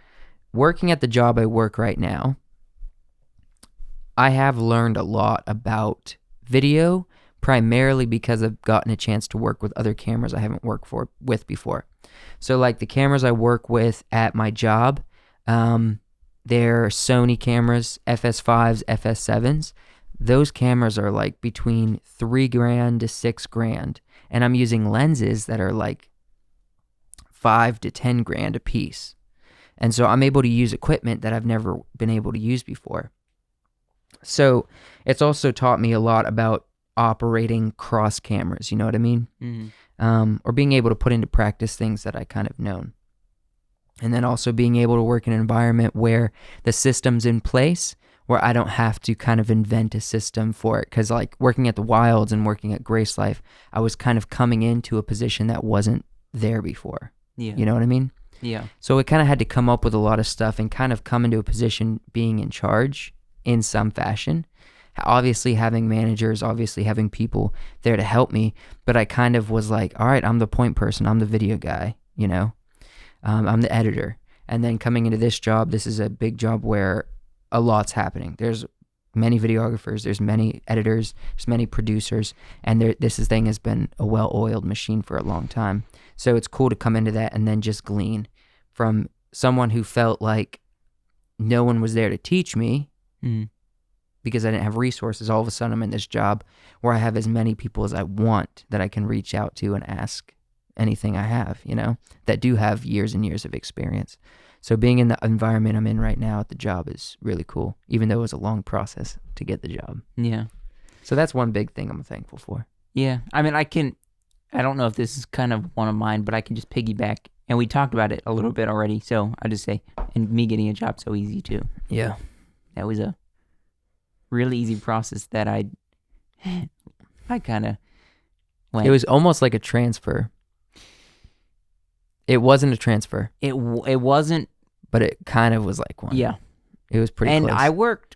Working at the job I work right now, I have learned a lot about video, primarily because I've gotten a chance to work with other cameras I haven't worked with before. So like the cameras I work with at my job, they're Sony cameras, FS5s, FS7s. Those cameras are like between $3,000 to $6,000, and I'm using lenses that are like $5,000 to $10,000 a piece. And so I'm able to use equipment that I've never been able to use before. So it's also taught me a lot about operating cross cameras, you know what I mean? Mm-hmm. Or being able to put into practice things that I kind of known. And then also being able to work in an environment where the system's in place, where I don't have to kind of invent a system for it. Because like working at the Wilds and working at Grace Life, I was kind of coming into a position that wasn't there before. Yeah. You know what I mean? Yeah. So it kind of had to come up with a lot of stuff and kind of come into a position being in charge in some fashion. Obviously having managers, obviously having people there to help me, but I kind of was like, all right, I'm the point person, I'm the video guy, you know? I'm the editor. And then coming into this job, this is a big job where a lot's happening. There's many videographers, there's many editors, there's many producers, and this thing has been a well-oiled machine for a long time. So it's cool to come into that and then just glean from someone who felt like no one was there to teach me because I didn't have resources. All of a sudden I'm in this job where I have as many people as I want that I can reach out to and ask anything I have, you know, that do have years and years of experience. So being in the environment I'm in right now at the job is really cool, even though it was a long process to get the job. Yeah. So that's one big thing I'm thankful for. Yeah. I mean, I don't know if this is kind of one of mine, but I can just piggyback. And we talked about it a little bit already. So I just say, and me getting a job so easy too. Yeah. That was a really easy process that I kind of went. It was almost like a transfer. It wasn't a transfer. It wasn't. But it kind of was like one. Yeah. It was pretty close. And I worked,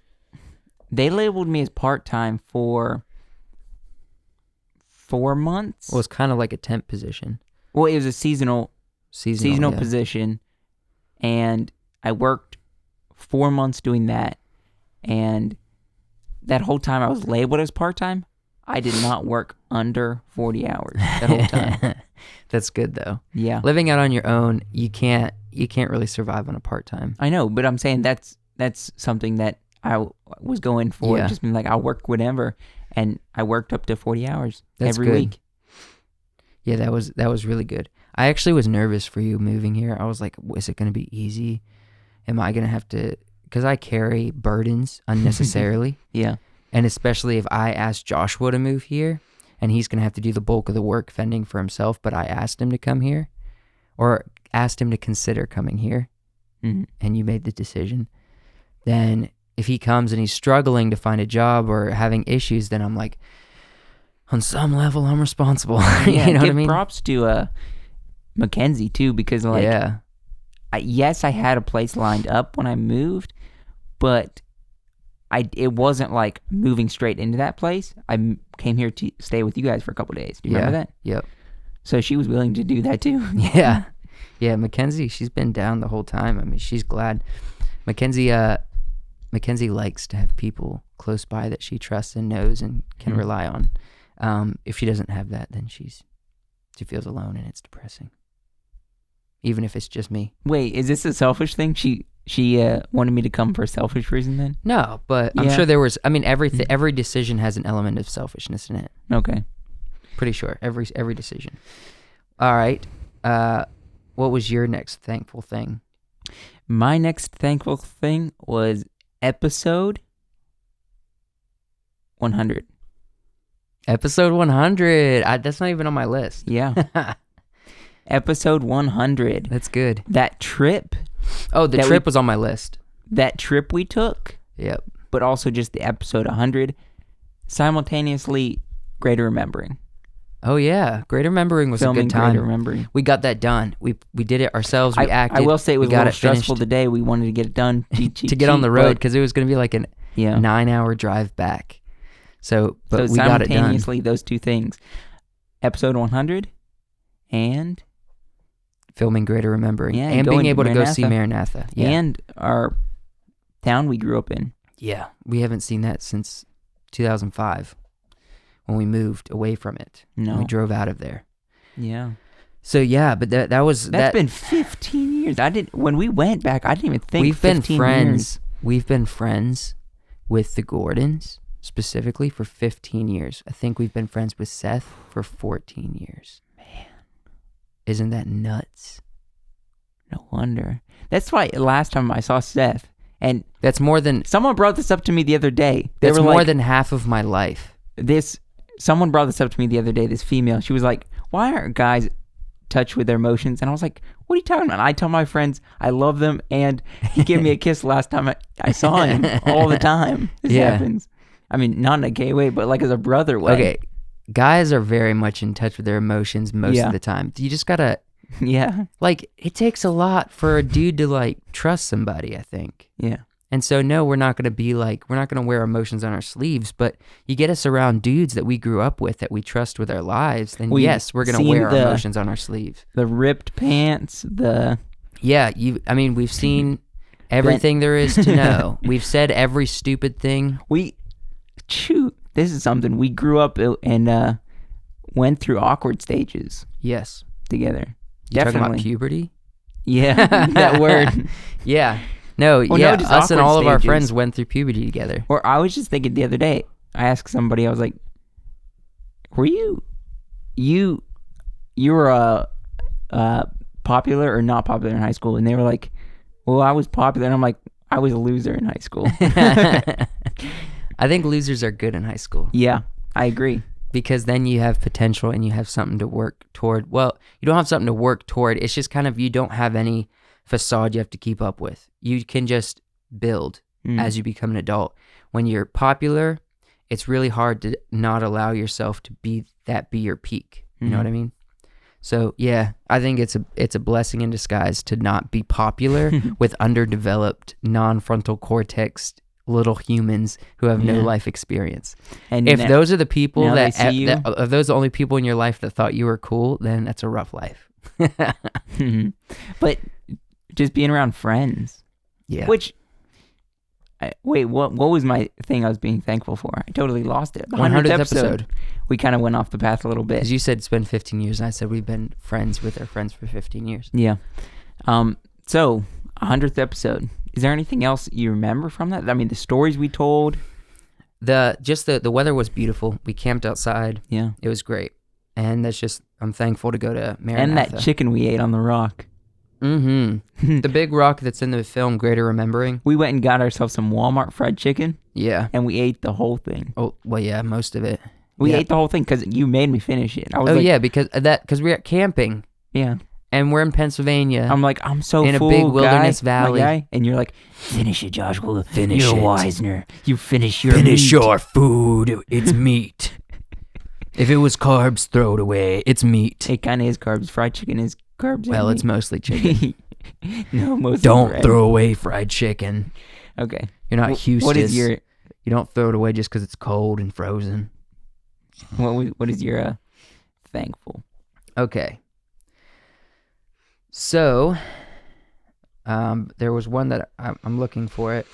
they labeled me as part-time for 4 months. Well, it was kind of like a temp position. Well, it was a seasonal Yeah. position. And I worked 4 months doing that. And that whole time I was labeled as part-time, I did not work under 40 hours that whole time. That's good though. Yeah. Living out on your own, you can't really survive on a part-time. I know, but I'm saying that's something that I was going for. Yeah. Just being like, I'll work whatever. And I worked up to 40 hours That's every good. week. Yeah, that was really good. I actually was nervous for you moving here. I was like, is it going to be easy? Am I going to have to, because I carry burdens unnecessarily. Yeah. And especially if I asked Joshua to move here and he's going to have to do the bulk of the work fending for himself, but I asked him to come here or asked him to consider coming here and you made the decision, then if he comes and he's struggling to find a job or having issues, then I'm like, on some level, I'm responsible. Yeah, you know what I give mean? props to Mackenzie too, because like, yeah. yes, I had a place lined up when I moved, but it wasn't like moving straight into that place. I came here to stay with you guys for a couple of days. Do you remember that? Yep. So she was willing to do that too. Yeah. Yeah, Mackenzie, she's been down the whole time. I mean, she's glad. Mackenzie likes to have people close by that she trusts and knows and can rely on. If she doesn't have that, then she feels alone and it's depressing. Even if it's just me. Wait, is this a selfish thing? She wanted me to come for a selfish reason then? No, but I'm sure there was, I mean, every decision has an element of selfishness in it. Okay. Pretty sure. Every decision. All right. What was your next thankful thing? My next thankful thing was episode 100. Episode 100. That's not even on my list. Yeah. Episode 100. That's good. That trip. Oh, the trip was on my list. That trip we took. Yep. But also just the episode 100. Simultaneously, Greater Remembering. Oh yeah, Greater Remembering was Filming a good time. Greater Remembering. We got that done. We did it ourselves. We acted. I will say it was a got little it stressful finished. today. We wanted to get it done to get on the road because it was going to be like a 9-hour drive back. So, but so we got it done. simultaneously, those two things, episode 100 and Filming Greater Remembering. Yeah, and going being to able to go see Maranatha. Yeah. and our town we grew up in. Yeah, we haven't seen that since 2005 when we moved away from it. No. We drove out of there. Yeah. So yeah, but that's been 15 years. When we went back, I didn't even think we've been 15 friends. years. We've been friends with the Gordons specifically for 15 years. I think we've been friends with Seth for 14 years. Man, isn't that nuts? No wonder. That's why last time I saw Seth, and that's more than someone brought this up to me the other day. That's more than half of my life. Someone brought this up to me the other day. This female, she was like, "Why aren't guys in touch with their emotions?" And I was like, "What are you talking about?" And I tell my friends I love them, and he gave me a kiss last time I saw him. All the time this happens. I mean, not in a gay way, but like as a brother way. Okay, guys are very much in touch with their emotions most of the time. You just gotta, like, it takes a lot for a dude to like trust somebody, I think. Yeah. And so, no, we're not gonna wear emotions on our sleeves, but you get us around dudes that we grew up with, that we trust with our lives, then yes, we're gonna wear our emotions on our sleeves. The ripped pants, we've seen everything there is to know. We've said every stupid thing. This is something we grew up and went through awkward stages. Yes, together. You talking about puberty? Yeah, that word. Yeah. No, us and all of our friends went through puberty together. Or I was just thinking the other day, I asked somebody, I was like, were you were popular or not popular in high school? And they were like, well, I was popular. And I'm like, I was a loser in high school. I think losers are good in high school. Yeah, I agree. Because then you have potential and you have something to work toward. Well, you don't have something to work toward. It's just kind of, you don't have any facade you have to keep up with. You can just build as you become an adult. When you're popular, it's really hard to not allow yourself to be your peak. You know what I mean? So yeah, I think it's a blessing in disguise to not be popular with underdeveloped non-frontal cortex little humans who have no life experience. And if those are the people if those are the only people in your life that thought you were cool, then that's a rough life. But just being around friends. Yeah. What was my thing I was being thankful for? I totally lost it. 100th episode. We kind of went off the path a little bit. Because you said it's been 15 years, and I said we've been friends with our friends for 15 years. Yeah. So, 100th episode. Is there anything else you remember from that? I mean, the stories we told. The weather was beautiful. We camped outside. Yeah. It was great. And I'm thankful to go to Maranatha. And that chicken we ate on the rock. Mm-hmm. The big rock that's in the film Greater Remembering. We went and got ourselves some Walmart fried chicken. Yeah. And we ate the whole thing. Oh, well, yeah, most of it. We ate the whole thing because you made me finish it. I was because we're at camping. Yeah. And we're in Pennsylvania. I'm like, I'm so in full, a big wilderness valley. Guy. And you're like, finish it, Josh. You're Weisner. You finish your food. It's meat. If it was carbs, throw it away. It's meat. It kind of is carbs. Fried chicken is carbs. Well, it's mostly chicken. No, mostly Don't bread. throw away fried chicken. Okay. You're not Houston. What is your... You don't throw it away just because it's cold and frozen. What is your thankful? Okay. So, there was one that I'm looking for it.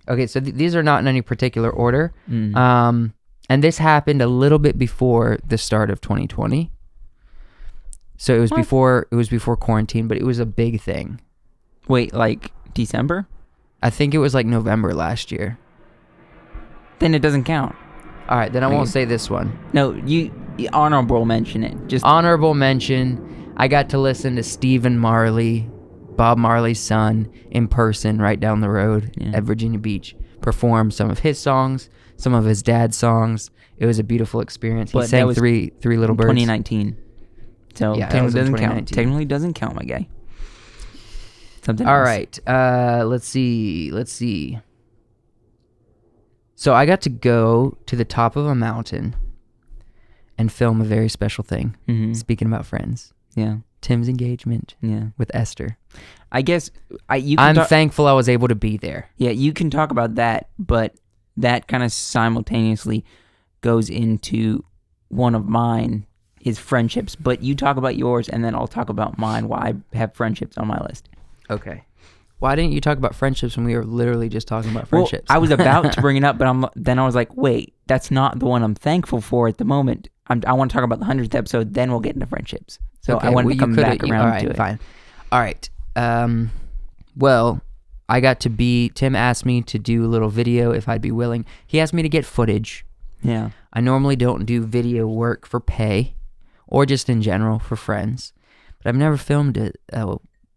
Okay, so these are not in any particular order. And this happened a little bit before the start of 2020. So it was before quarantine, but it was a big thing. Wait, like December? I think it was like November last year. Then it doesn't count. All right, then I won't say this one. No, you honorable mention it. Just honorable mention. I got to listen to Stephen Marley, Bob Marley's son, in person right down the road at Virginia Beach, perform some of his songs, some of his dad's songs. It was a beautiful experience. He sang three Little Birds. 2019. So yeah, technically doesn't count. Technically doesn't count, my guy. Something else. All right. Let's see. So I got to go to the top of a mountain and film a very special thing. Mm-hmm. Speaking about friends. Yeah. Tim's engagement. Yeah. With Esther. I guess I'm thankful I was able to be there. Yeah, you can talk about that, but that kind of simultaneously goes into one of mine is friendships. But you talk about yours, and then I'll talk about mine, why I have friendships on my list. Okay. Why didn't you talk about friendships when we were literally just talking about friendships? Well, I was about to bring it up, but then I was like, wait, that's not the one I'm thankful for at the moment. I want to talk about the 100th episode, then we'll get into friendships. So okay, I wanted to come back around all right, to it. Fine. All right. Well, I got to Tim asked me to do a little video if I'd be willing. He asked me to get footage. Yeah. I normally don't do video work for pay or just in general for friends, but I've never filmed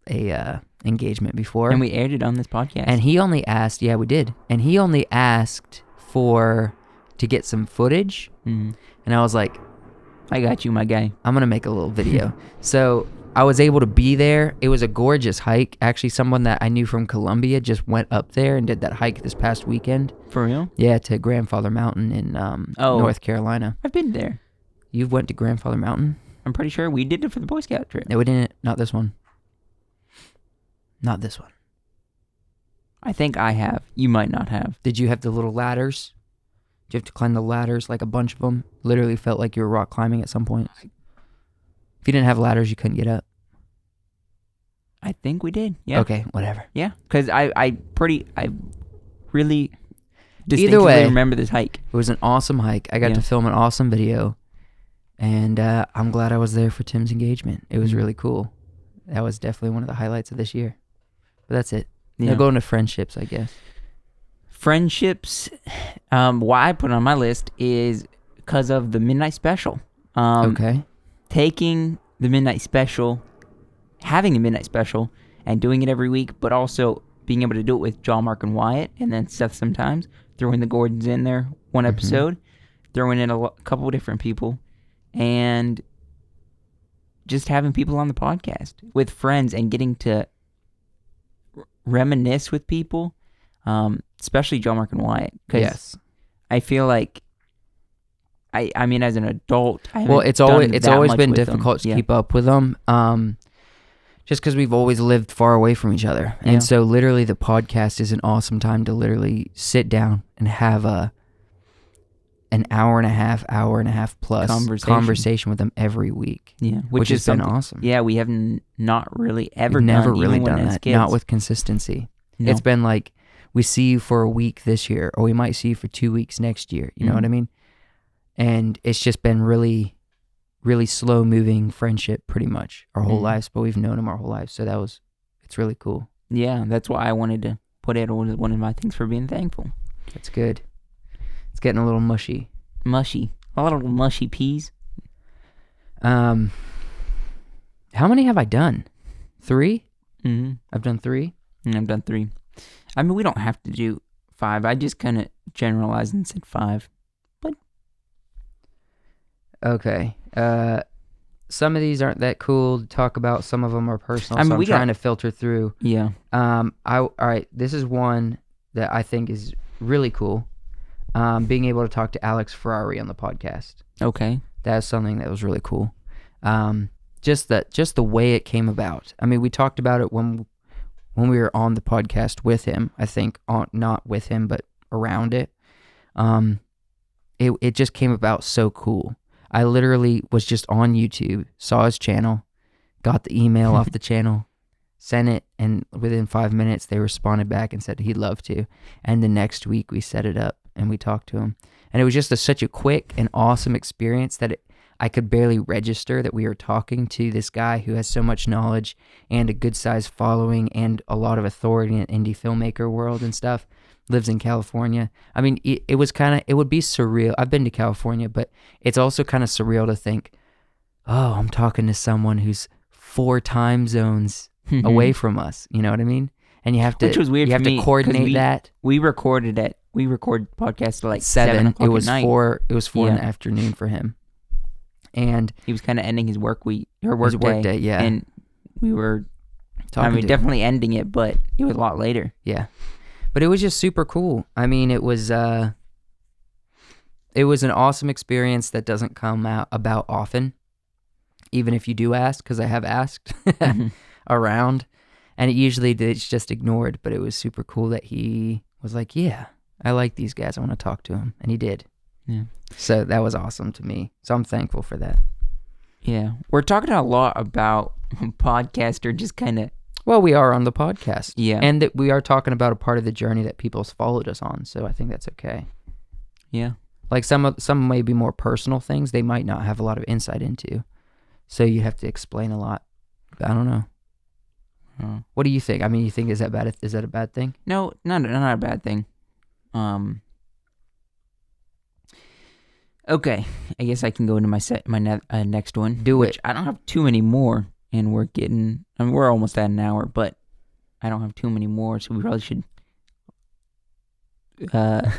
a engagement before. And we aired it on this podcast. And he only asked, yeah, we did. And he only asked to get some footage. Mm-hmm. And I was like, I got you, my guy. I'm going to make a little video. So I was able to be there. It was a gorgeous hike. Actually, someone that I knew from Columbia just went up there and did that hike this past weekend. For real? Yeah, to Grandfather Mountain in North Carolina. I've been there. You went to Grandfather Mountain? I'm pretty sure we did it for the Boy Scout trip. No, we didn't. Not this one. Not this one. I think I have. You might not have. Did you have the little ladders? Did you have to climb the ladders, like a bunch of them? Literally felt like you were rock climbing at some point. If you didn't have ladders, you couldn't get up. I think we did. Yeah. Okay, whatever. Yeah, because I really distinctly remember this hike. It was an awesome hike. I got to film an awesome video, and I'm glad I was there for Tim's engagement. It was really cool. That was definitely one of the highlights of this year. But that's it. Yeah. Now going to friendships, I guess. Friendships, why I put it on my list is because of the Midnight Special. Okay. Taking the Midnight Special, having a Midnight Special, and doing it every week, but also being able to do it with John, Mark, and Wyatt, and then Seth sometimes, throwing the Gordons in there one episode, throwing in a couple of different people, and just having people on the podcast with friends and getting to reminisce with people, especially John, Mark, and Wyatt. Yes. I feel like, I mean, as an adult, it's always been difficult to keep up with them, just because we've always lived far away from each other. And so literally the podcast is an awesome time to literally sit down and have an hour and a half plus conversation with them every week. Yeah, which has been awesome. Yeah, we have not really ever never done, really even done when that. kids. Not with consistency. No. It's been like we see you for a week this year, or we might see you for 2 weeks next year. You know what I mean? And it's just been really, really slow moving friendship pretty much our whole lives, but we've known them our whole lives. So it's really cool. Yeah, that's why I wanted to put it on one of my things for being thankful. That's good. It's getting a little mushy. Mushy. A little mushy peas. How many have I done? 3? Mm-hmm. I've done 3? I've done 3. I mean, we don't have to do 5. I just kind of generalized and said 5. Okay. Some of these aren't that cool to talk about. Some of them are personal. I mean, so I'm trying to filter through. Yeah. All right. This is one that I think is really cool. Being able to talk to Alex Ferrari on the podcast. Okay. That's something that was really cool. Just the way it came about. I mean, we talked about it when we were on the podcast with him. I think not with him, but around it. It just came about so cool. I literally was just on YouTube, saw his channel, got the email off the channel, sent it, and within 5 minutes they responded back and said he'd love to. And the next week we set it up and we talked to him. And it was just such a quick and awesome experience that I could barely register that we were talking to this guy who has so much knowledge and a good sized following and a lot of authority in indie filmmaker world and stuff. Lives in California. I mean, it would be surreal. I've been to California, but it's also kind of surreal to think, oh, I'm talking to someone who's 4 time zones away from us. You know what I mean? And you have to, which was weird. You have to coordinate that. We record podcasts at like 7 o'clock It was at night. 4. It was 4 in the afternoon for him. And he was kind of ending his work day. Yeah. And we were definitely ending it, but it was a lot later. Yeah. But it was just super cool. I mean, it was an awesome experience that doesn't come about often, even if you do ask, because I have asked around, and it's just ignored. But it was super cool that he was like, yeah, I like these guys. I want to talk to him. And he did. Yeah. So that was awesome to me. So I'm thankful for that. Yeah. We're talking a lot about podcaster just kind of. Well, we are on the podcast. Yeah. And that we are talking about a part of the journey that people's followed us on. So I think that's okay. Yeah. Like some may be more personal things they might not have a lot of insight into. So you have to explain a lot. I don't know. What do you think? I mean, you think is that bad? Is that a bad thing? No, not a bad thing. Okay, I guess I can go into my next one. Do it. Which I don't have too many more, and we're almost at an hour, but I don't have too many more, so we probably should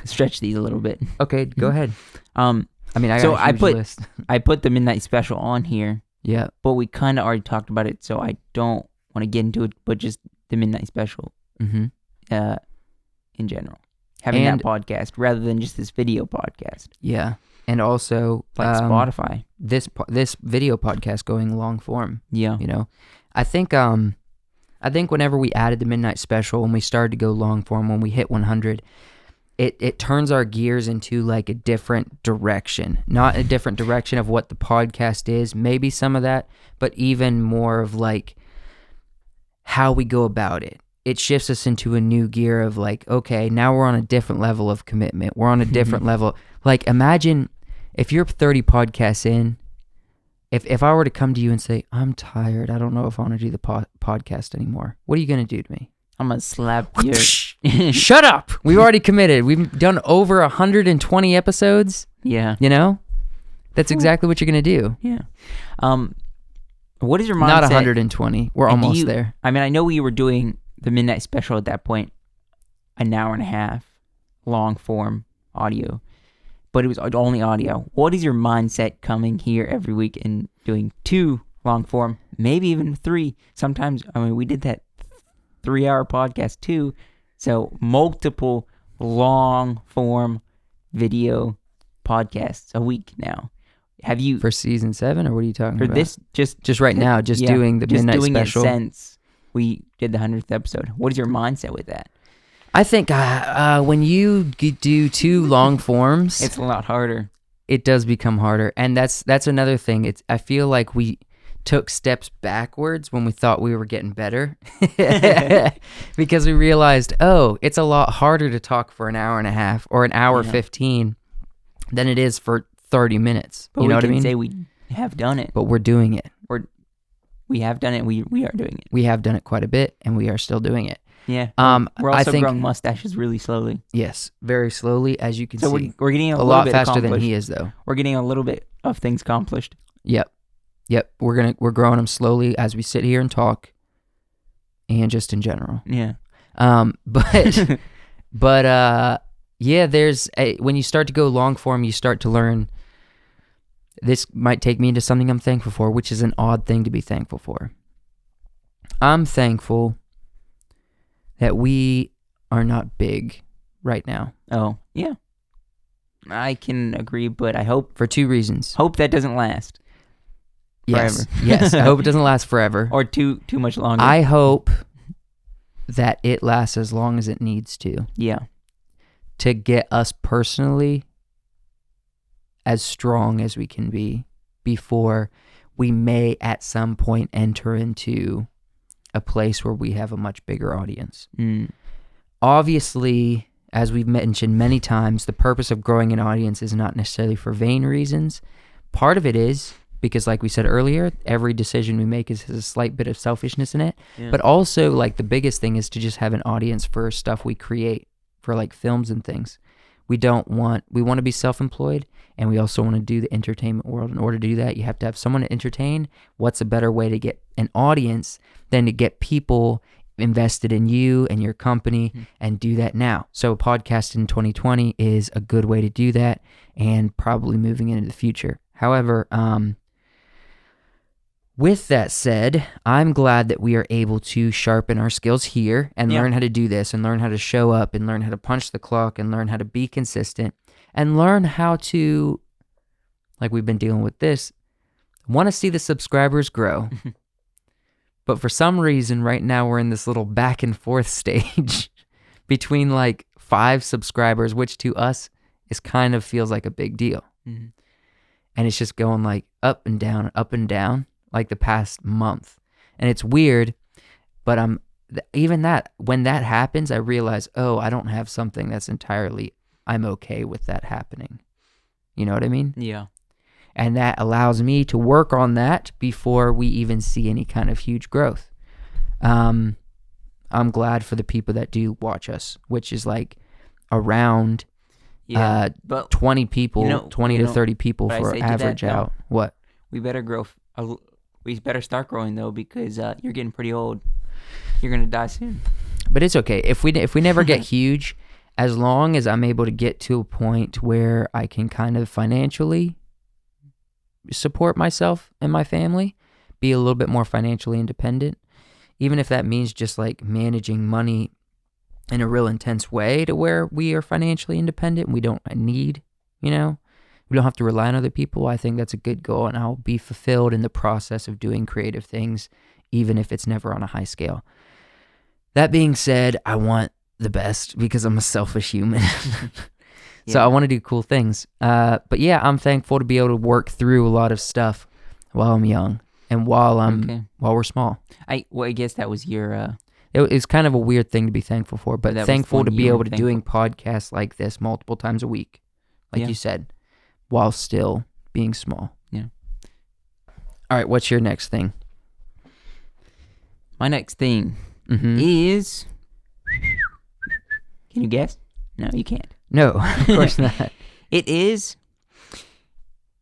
stretch these a little bit. Okay, go ahead. I mean, I got so a huge list. I put the Midnight Special on here. Yeah, but we kind of already talked about it, so I don't want to get into it. But just the Midnight Special, in general, having that podcast rather than just this video podcast. Yeah, and also like Spotify. This video podcast going long form. Yeah, you know, I think whenever we added the Midnight Special, when we started to go long form, when we hit 100. It turns our gears into like a different direction, not a different direction of what the podcast is, maybe some of that, but even more of like how we go about it. It shifts us into a new gear of like, okay, now we're on a different level of commitment. We're on a different level. Like imagine if you're 30 podcasts in, if I were to come to you and say, I'm tired, I don't know if I want to do the podcast anymore. What are you going to do to me? I'm going to slap you. Shut up. We've already committed. We've done over 120 episodes. Yeah. You know? That's exactly what you're going to do. Yeah. What is your mindset? Not 120. We're almost there. I mean, I know we were doing the Midnight Special at that point, an hour and a half, long form audio, but it was only audio. What is your mindset coming here every week and doing 2 long form, maybe even 3? Sometimes, I mean, we did that 3-hour podcast too, so multiple long form video podcasts a week now. Have you for season 7, or what are you talking about? For this, just right now, doing the Midnight Special. It since we did the 100th episode. What is your mindset with that? I think when you do 2 long forms, it's a lot harder. It does become harder, and that's another thing. I feel like we took steps backwards when we thought we were getting better because we realized, it's a lot harder to talk for an hour and a half or an hour 15 than it is for 30 minutes. But you know what I mean? Say we have done it. But we're doing it. We have done it. We are doing it. We have done it quite a bit, and we are still doing it. Yeah. We're also growing mustaches really slowly. Yes, very slowly, as you can see. So we're getting a lot faster than he is, though. We're getting a little bit of things accomplished. Yep, we're growing them slowly as we sit here and talk, and just in general. Yeah. But there's when you start to go long form, you start to learn. This might take me into something I'm thankful for, which is an odd thing to be thankful for. I'm thankful that we are not big right now. Oh, yeah. I can agree, but I hope for 2 reasons. Hope that doesn't last. Yes, forever. Yes. I hope it doesn't last forever. Or too much longer. I hope that it lasts as long as it needs to. Yeah. To get us personally as strong as we can be before we may at some point enter into a place where we have a much bigger audience. Obviously, as we've mentioned many times, the purpose of growing an audience is not necessarily for vain reasons. Part of it is because, like we said earlier, every decision we make has a slight bit of selfishness in it. Yeah. But also, like, the biggest thing is to just have an audience for stuff we create, for like films and things. We want to be self-employed, and we also want to do the entertainment world. In order to do that, you have to have someone to entertain. What's a better way to get an audience than to get people invested in you and your company and do that now? So a podcast in 2020 is a good way to do that, and probably moving into the future. However, with that said, I'm glad that we are able to sharpen our skills here and learn how to do this and learn how to show up and learn how to punch the clock and learn how to be consistent and learn how to, like we've been dealing with this, want to see the subscribers grow. But for some reason, right now we're in this little back and forth stage between like 5 subscribers, which to us is kind of feels like a big deal. Mm-hmm. And it's just going like up and down, like the past month. And it's weird, but even that, when that happens, I realize, oh, I don't have something that's entirely, I'm okay with that happening. You know what I mean? Yeah. And that allows me to work on that before we even see any kind of huge growth. I'm glad for the people that do watch us, which is like around but 20 people, 20 to 30 people but I for say to average that, though, out. What? we better grow. We better start growing though, because you're getting pretty old. You're gonna die soon. But it's okay if we never get huge, as long as I'm able to get to a point where I can kind of financially support myself and my family, be a little bit more financially independent, even if that means just like managing money in a real intense way to where we are financially independent and we don't need, we don't have to rely on other people. I think that's a good goal, and I'll be fulfilled in the process of doing creative things, even if it's never on a high scale. That being said, I want the best because I'm a selfish human. So I want to do cool things. But yeah, I'm thankful to be able to work through a lot of stuff while I'm young and while we're small. I guess that was your. It's kind of a weird thing to be thankful for, but thankful to be able to doing podcasts like this multiple times a week, like you said, while still being small. Yeah. All right, what's your next thing? My next thing is. Can you guess? No, you can't. No, of course not. It is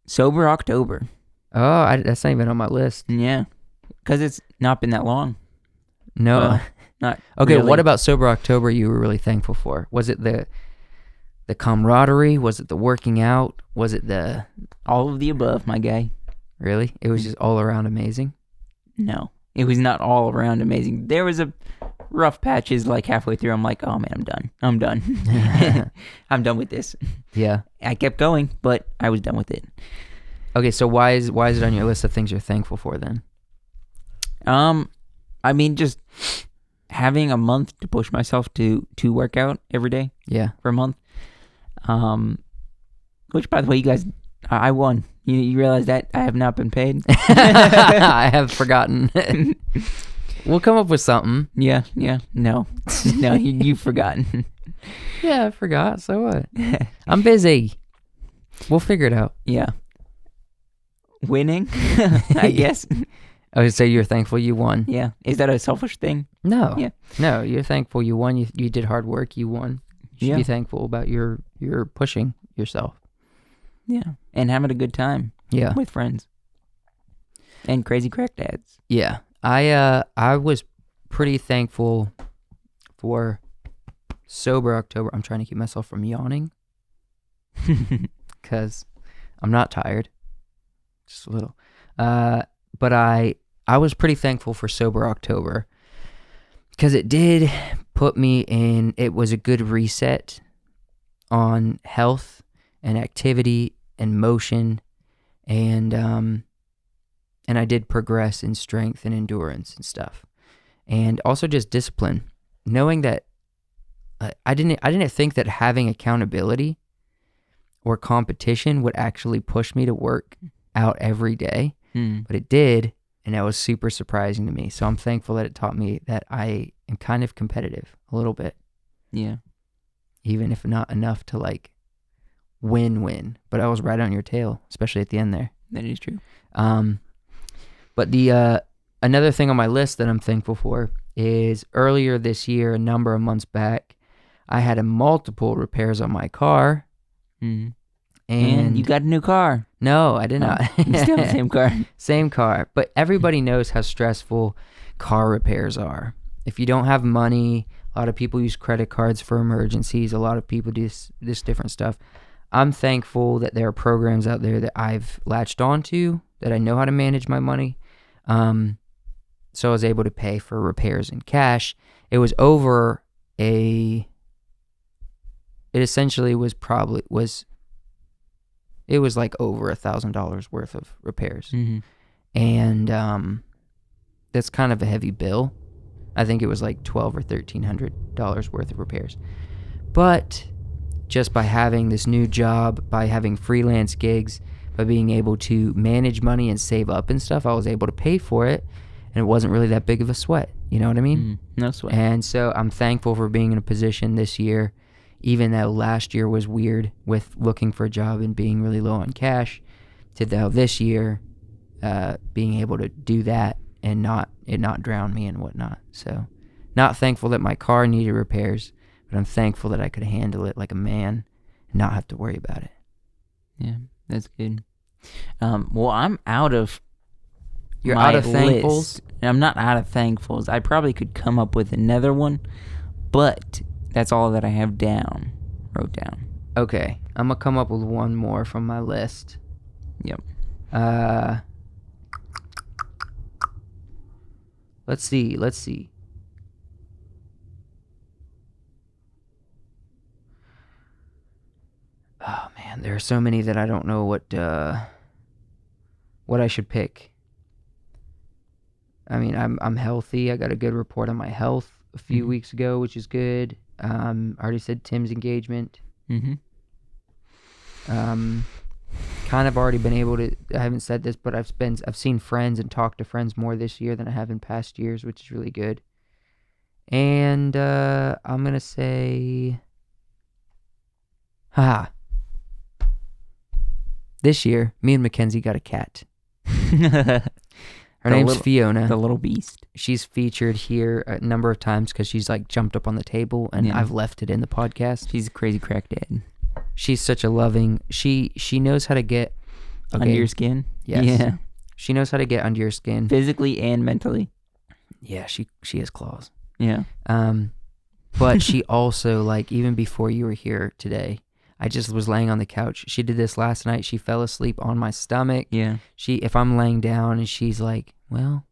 Sober October. Oh, that's not even on my list. Yeah, because it's not been that long. No. Not okay, really. What about Sober October you were really thankful for? Was it the camaraderie? Was it the working out? Was it the... All of the above, my guy. Really? It was just all around amazing? No, it was not all around amazing. There was a rough patches like halfway through. I'm like, oh man, I'm done. I'm done with this. Yeah. I kept going, but I was done with it. Okay, so why is it on your list of things you're thankful for then? I mean, just having a month to push myself to work out every day. Yeah. For a month. Which, by the way, you guys, I won. You realize that I have not been paid? I have forgotten. We'll come up with something. Yeah. No, you've forgotten. Yeah, I forgot. So what? I'm busy. We'll figure it out. Yeah. Winning, I guess. Oh, so you're thankful you won? Yeah. Is that a selfish thing? No. Yeah. No, you're thankful you won. You did hard work. You won. You should be thankful about your pushing yourself. Yeah. And having a good time. Yeah. With friends. And crazy crack dads. Yeah. I was pretty thankful for Sober October. I'm trying to keep myself from yawning because I'm not tired. Just a little. But I was pretty thankful for Sober October because it did put me in, it was a good reset on health and activity and motion, and I did progress in strength and endurance and stuff, and also just discipline, knowing that I didn't think that having accountability or competition would actually push me to work out every day, but it did, and that was super surprising to me. So I'm thankful that it taught me that I am kind of competitive a little bit. Yeah. Even if not enough to like win, but I was right on your tail, especially at the end there. That is true. But the another thing on my list that I'm thankful for is earlier this year, a number of months back, I had multiple repairs on my car. And you got a new car. No, I did not. You still have the same car. Same car. But everybody knows how stressful car repairs are. If you don't have money, a lot of people use credit cards for emergencies. A lot of people do this different stuff. I'm thankful that there are programs out there that I've latched onto, that I know how to manage my money. So I was able to pay for repairs in cash. It was over it essentially was it was like over $1,000 worth of repairs. And that's kind of a heavy bill. I think it was like $1,200 or $1,300 worth of repairs. But just by having this new job, by having freelance gigs, by being able to manage money and save up and stuff, I was able to pay for it, and it wasn't really that big of a sweat. You know what I mean? No sweat. And so I'm thankful for being in a position this year, even though last year was weird with looking for a job and being really low on cash, to though this year being able to do that and not drown me and whatnot. So not thankful that my car needed repairs, but I'm thankful that I could handle it like a man and not have to worry about it. Yeah, that's good. Well, I'm out of You're my out of thankfuls? list. I'm not out of thankfuls. I probably could come up with another one, but that's all that I have wrote down. Okay, I'm going to come up with one more from my list. Yep. Let's see. Oh man, there are so many that I don't know what I should pick. I mean, I'm healthy. I got a good report on my health a few weeks ago, which is good. I already said Tim's engagement. Kind of already been able to. I haven't said this, but I've seen friends and talked to friends more this year than I have in past years, which is really good. And I'm gonna say, this year, me and Mackenzie got a cat. Her name's Fiona. The little beast. She's featured here a number of times because she's like jumped up on the table, and I've left it in the podcast. She's a crazy crack dad. She's such a loving. She knows how to get under your skin. Yes. Yeah. She knows how to get under your skin, physically and mentally. Yeah, she has claws. Yeah. But she also, like, even before you were here today, I just was laying on the couch. She did this last night. She fell asleep on my stomach. Yeah. If I'm laying down and she's like, well,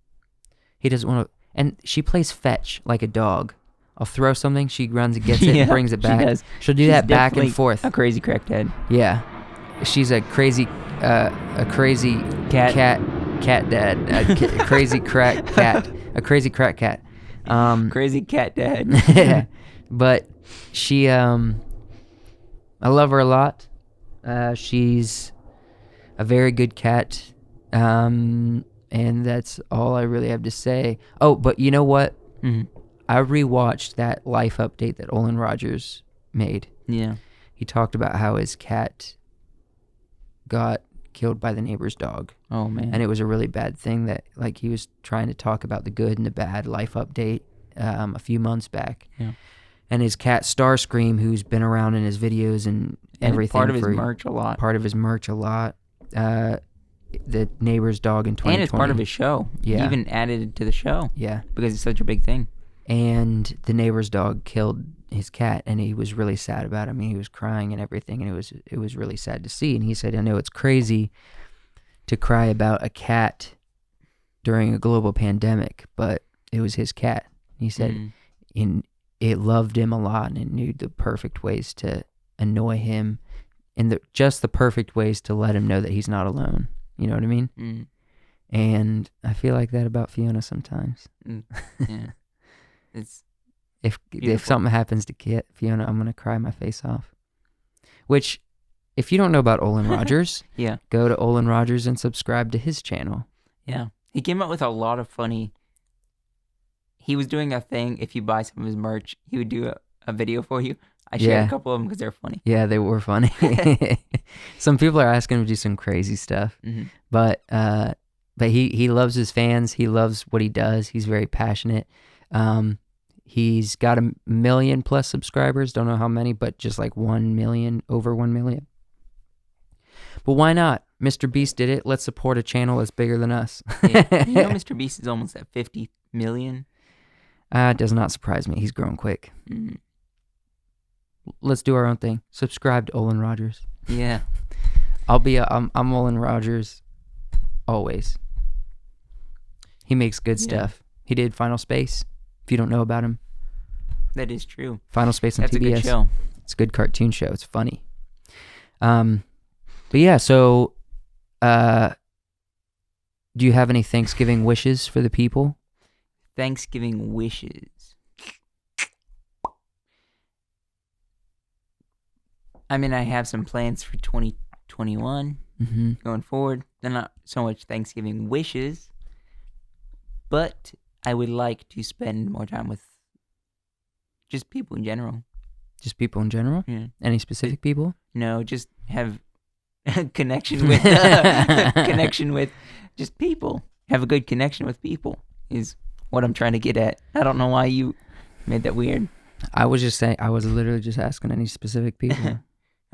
he doesn't want to, and she plays fetch like a dog. I'll throw something, she runs and gets it and brings it back. She does. She'll do that back and forth. A crazy crackhead. Yeah. She's a crazy cat dad. Crazy crack cat. A crazy crack cat. Crazy cat dad. Yeah. But she, I love her a lot. She's a very good cat. And that's all I really have to say. Oh, but you know what? I rewatched that life update that Olin Rogers made. Yeah. He talked about how his cat got killed by the neighbor's dog. Oh, man. And it was a really bad thing that, like, he was trying to talk about the good and the bad life update a few months back. Yeah. And his cat Starscream, who's been around in his videos and everything. Part of his merch a lot. The neighbor's dog in 2020. And it's part of his show. Yeah. He even added it to the show. Yeah. Because it's such a big thing. And the neighbor's dog killed his cat, and he was really sad about it. I mean, he was crying and everything, and it was really sad to see. And he said, I know it's crazy to cry about a cat during a global pandemic, but it was his cat. He said it loved him a lot, and it knew the perfect ways to annoy him and just the perfect ways to let him know that he's not alone. You know what I mean? And I feel like that about Fiona sometimes. Yeah. It's if something happens to Fiona, I'm gonna cry my face off. Which, if you don't know about Olin Rogers, yeah, go to Olin Rogers and subscribe to his channel. Yeah, he came up with a lot of funny. He was doing a thing. If you buy some of his merch, he would do a video for you. I shared a couple of them because they're funny. Yeah, they were funny. Some people are asking him to do some crazy stuff, but he loves his fans. He loves what he does. He's very passionate. He's got 1 million plus subscribers. Don't know how many, but just like 1 million, over 1 million. But why not? Mr. Beast did it. Let's support a channel that's bigger than us. Yeah. You know, Mr. Beast is almost at 50 million. It does not surprise me. He's growing quick. Let's do our own thing. Subscribe to Olin Rogers. Yeah. I'm Olin Rogers always. He makes good stuff. He did Final Space. If you don't know about him. That is true. Final Space on That's TBS. A good show. It's a good cartoon show. It's funny. But yeah, so do you have any Thanksgiving wishes for the people? Thanksgiving wishes. I mean, I have some plans for 2021 going forward. They're not so much Thanksgiving wishes, but I would like to spend more time with just people in general. Just people in general? Yeah. Any specific people? No, just have a connection with just people. Have a good connection with people is what I'm trying to get at. I don't know why you made that weird. I was just saying. I was literally just asking any specific people.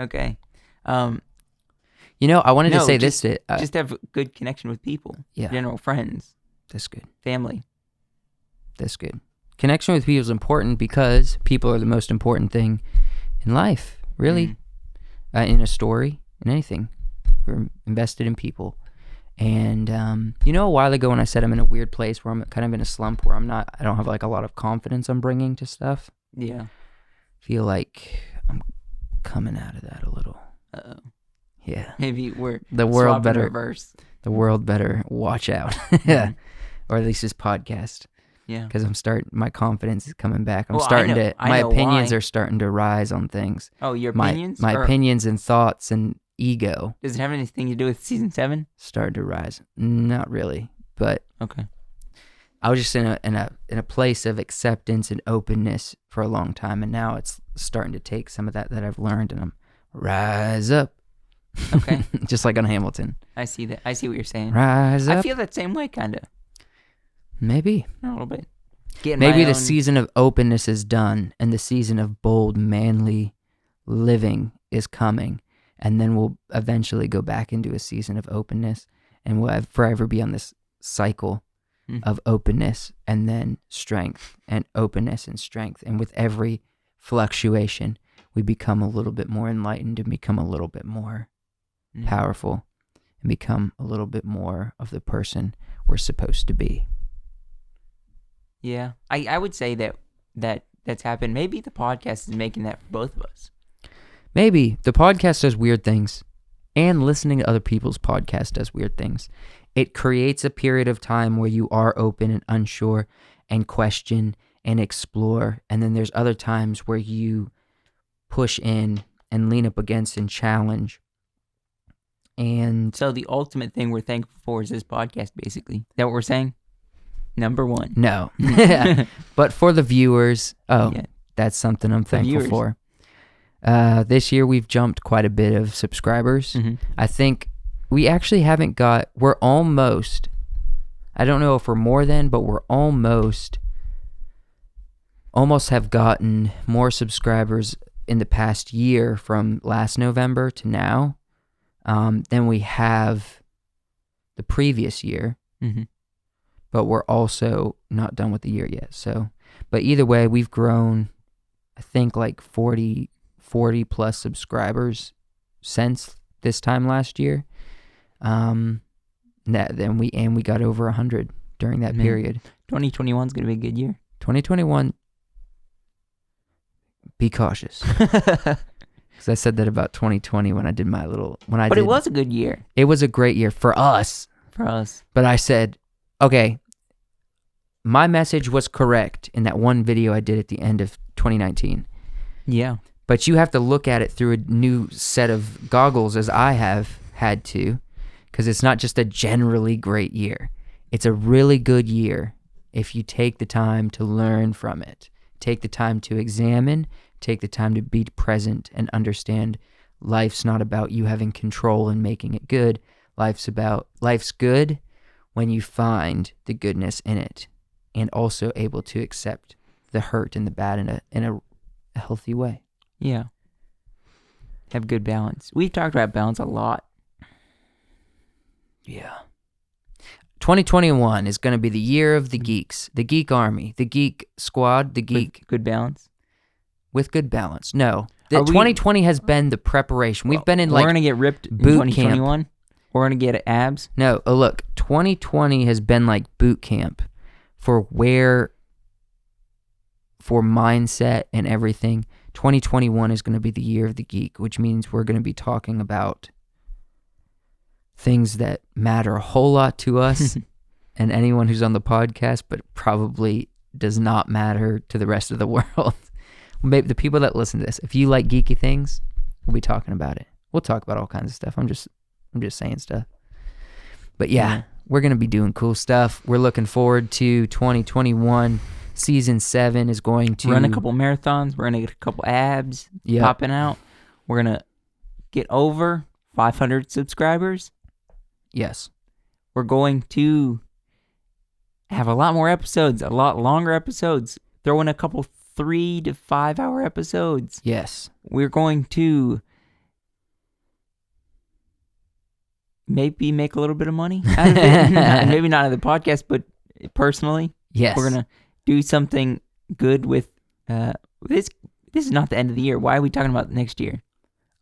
Okay. I wanted to say this. Just have a good connection with people. Yeah. General friends. That's good. Family. That's good. Connection with people is important because people are the most important thing in life, really. In a story, in anything. We're invested in people. And, a while ago when I said I'm in a weird place where I'm kind of in a slump where I don't have like a lot of confidence I'm bringing to stuff. Yeah. Feel like I'm coming out of that a little. Uh-oh. Yeah. Maybe we're the world swapping better reverse. The world better watch out. Or at least this podcast. Yeah. Because my confidence is coming back. Well, My opinions are starting to rise on things. Oh, your opinions? My opinions and thoughts and ego. Does it have anything to do with season 7? Started to rise. Not really, but okay. I was just in a place of acceptance and openness for a long time, and now it's starting to take some of that I've learned, and I'm rise up. Okay. Just like on Hamilton. I see that. I see what you're saying. Rise up. I feel that same way, kind of. Maybe. A little bit. Maybe the season of openness is done, and the season of bold, manly living is coming, and then we'll eventually go back into a season of openness, and we'll forever be on this cycle of openness and then strength and openness and strength. And with every fluctuation, we become a little bit more enlightened and become a little bit more powerful and become a little bit more of the person we're supposed to be. Yeah. I would say that's happened. Maybe the podcast is making that for both of us. Maybe. The podcast does weird things, and listening to other people's podcast does weird things. It creates a period of time where you are open and unsure and question and explore. And then there's other times where you push in and lean up against and challenge. And so the ultimate thing we're thankful for is this podcast, basically. Is that what we're saying? Number one. No. But for the viewers, that's something I'm thankful for. This year we've jumped quite a bit of subscribers. I think we actually we're almost, I don't know if we're more than, but we're almost have gotten more subscribers in the past year from last November to now than we have the previous year. But we're also not done with the year yet. So, but either way, we've grown, I think, like 40 plus subscribers since this time last year. Then we got over 100 during that period. 2021 is going to be a good year. 2021, be cautious. Because I said that about 2020 when I did my little But it was a good year. It was a great year for us. But I said, okay, my message was correct in that one video I did at the end of 2019. Yeah. But you have to look at it through a new set of goggles, as I have had to, because it's not just a generally great year. It's a really good year if you take the time to learn from it, take the time to examine, take the time to be present and understand life's not about you having control and making it good. Life's good when you find the goodness in it and also able to accept the hurt and the bad in a healthy way. Yeah. Have good balance. We've talked about balance a lot. Yeah. 2021 is going to be the year of the geeks, the geek army, the geek squad, the geek. With good balance? With good balance. No. 2020 has been the preparation. We've been in We're going to get ripped in boot 2021? camp. We're going to get abs? No. Oh, look. 2020 has been like boot camp for mindset and everything. 2021 is going to be the year of the geek, which means we're going to be talking about things that matter a whole lot to us and anyone who's on the podcast, but probably does not matter to the rest of the world. Maybe the people that listen to this, if you like geeky things, we'll be talking about it. We'll talk about all kinds of stuff. I'm just saying stuff. But yeah, we're going to be doing cool stuff. We're looking forward to 2021. Season 7 is going to run a couple marathons. We're going to get a couple abs popping out. We're going to get over 500 subscribers. Yes. We're going to have a lot more episodes, a lot longer episodes. Throw in a couple 3 to 5 hour episodes. Yes. We're going to maybe make a little bit of money out of it. Maybe not out of the podcast, but personally. Yes. We're going to do something good with this. This is not the end of the year. Why are we talking about next year?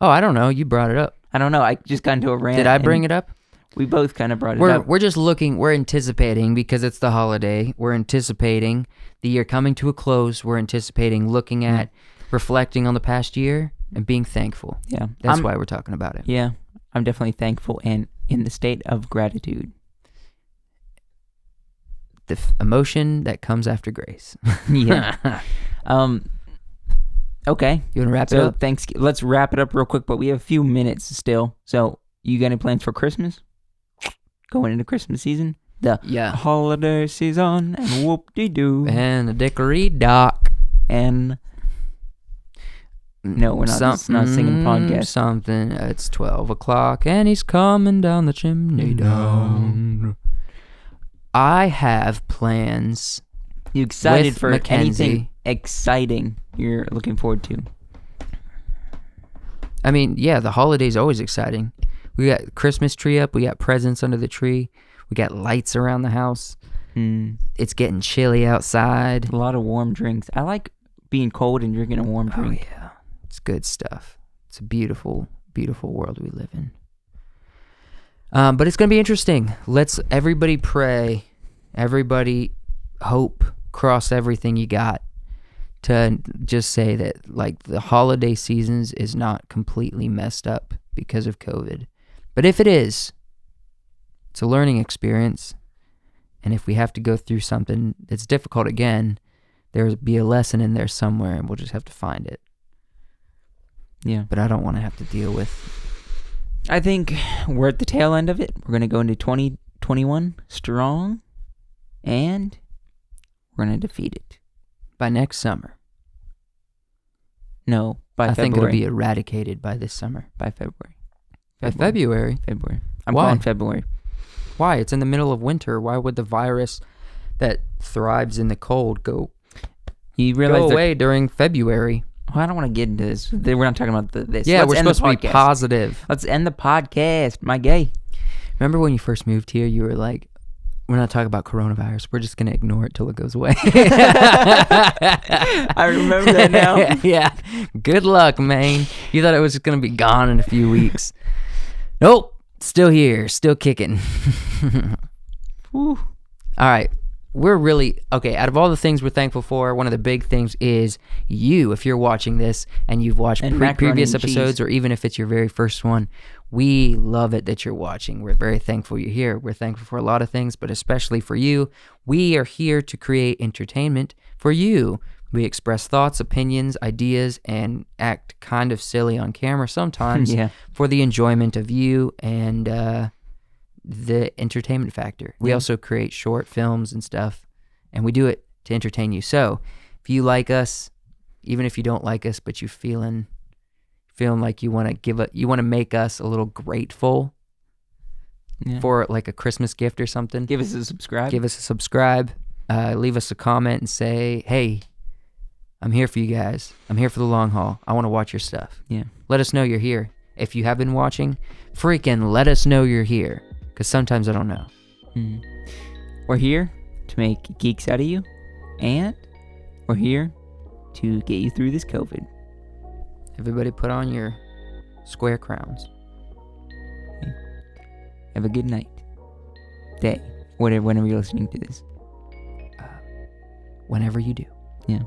Oh, I don't know. You brought it up. I don't know. I just got into a rant. Did I bring it up? We both kind of brought it up. We're just looking. We're anticipating because it's the holiday. We're anticipating the year coming to a close. We're anticipating looking at, reflecting on the past year and being thankful. Yeah. That's why we're talking about it. Yeah. I'm definitely thankful and in the state of gratitude. The emotion that comes after grace. Yeah. Okay. You want to wrap it up? Let's wrap it up real quick, but we have a few minutes still. So, you got any plans for Christmas? Going into Christmas season? The holiday season, and whoop-de-doo. And a dickory dock. And no, we're not singing podcast. Something. It's 12 o'clock, and he's coming down the chimney down. I have plans. You excited with for Mackenzie. anything exciting you're looking forward to? I mean, yeah, the holiday's always exciting. We got Christmas tree up. We got presents under the tree. We got lights around the house. It's getting chilly outside. A lot of warm drinks. I like being cold and drinking a warm drink. Oh, yeah. It's good stuff. It's a beautiful, beautiful world we live in. But it's going to be interesting. Let's everybody pray. Everybody hope. Cross everything you got to just say that, like, the holiday seasons is not completely messed up because of COVID. But if it is, it's a learning experience. And if we have to go through something that's difficult again, there'll be a lesson in there somewhere, and we'll just have to find it. Yeah. But I don't want to have to deal with... I think we're at the tail end of it. We're going to go into 2021 strong, and we're going to defeat it. By next summer. No, by February. I think it'll be eradicated by this summer. By February. By February? February. I'm Why? calling February. Why? It's in the middle of winter. Why would the virus that thrives in the cold go away during February? Well, I don't want to get into this. We're not talking about this. Yeah, Let's we're supposed to be positive. Let's end the podcast, my gay. Remember when you first moved here, you were like, we're not talking about coronavirus. We're just going to ignore it till it goes away. I remember that now. Yeah. Good luck, man. You thought it was just going to be gone in a few weeks. Nope. Still here. Still kicking. All right. We're really, okay, out of all the things we're thankful for, one of the big things is you. If you're watching this and you've watched previous episodes, or even if it's your very first one, we love it that you're watching. We're very thankful you're here. We're thankful for a lot of things, but especially for you. We are here to create entertainment for you. We express thoughts, opinions, ideas, and act kind of silly on camera sometimes for the enjoyment of you and the entertainment factor. We also create short films and stuff, and we do it to entertain you. So if you like us, even if you don't like us, but you feeling like you want to make us a little grateful for like a Christmas gift or something, give us a subscribe. Leave us a comment and say, hey, I'm here for you guys. I'm here for the long haul. I want to watch your stuff. Yeah. Let us know you're here. If you have been watching, freaking let us know you're here. Because sometimes I don't know. We're here to make geeks out of you. And we're here to get you through this COVID. Everybody put on your square crowns. Okay. Have a good night. Day. Whenever you're listening to this. Whenever you do. Yeah.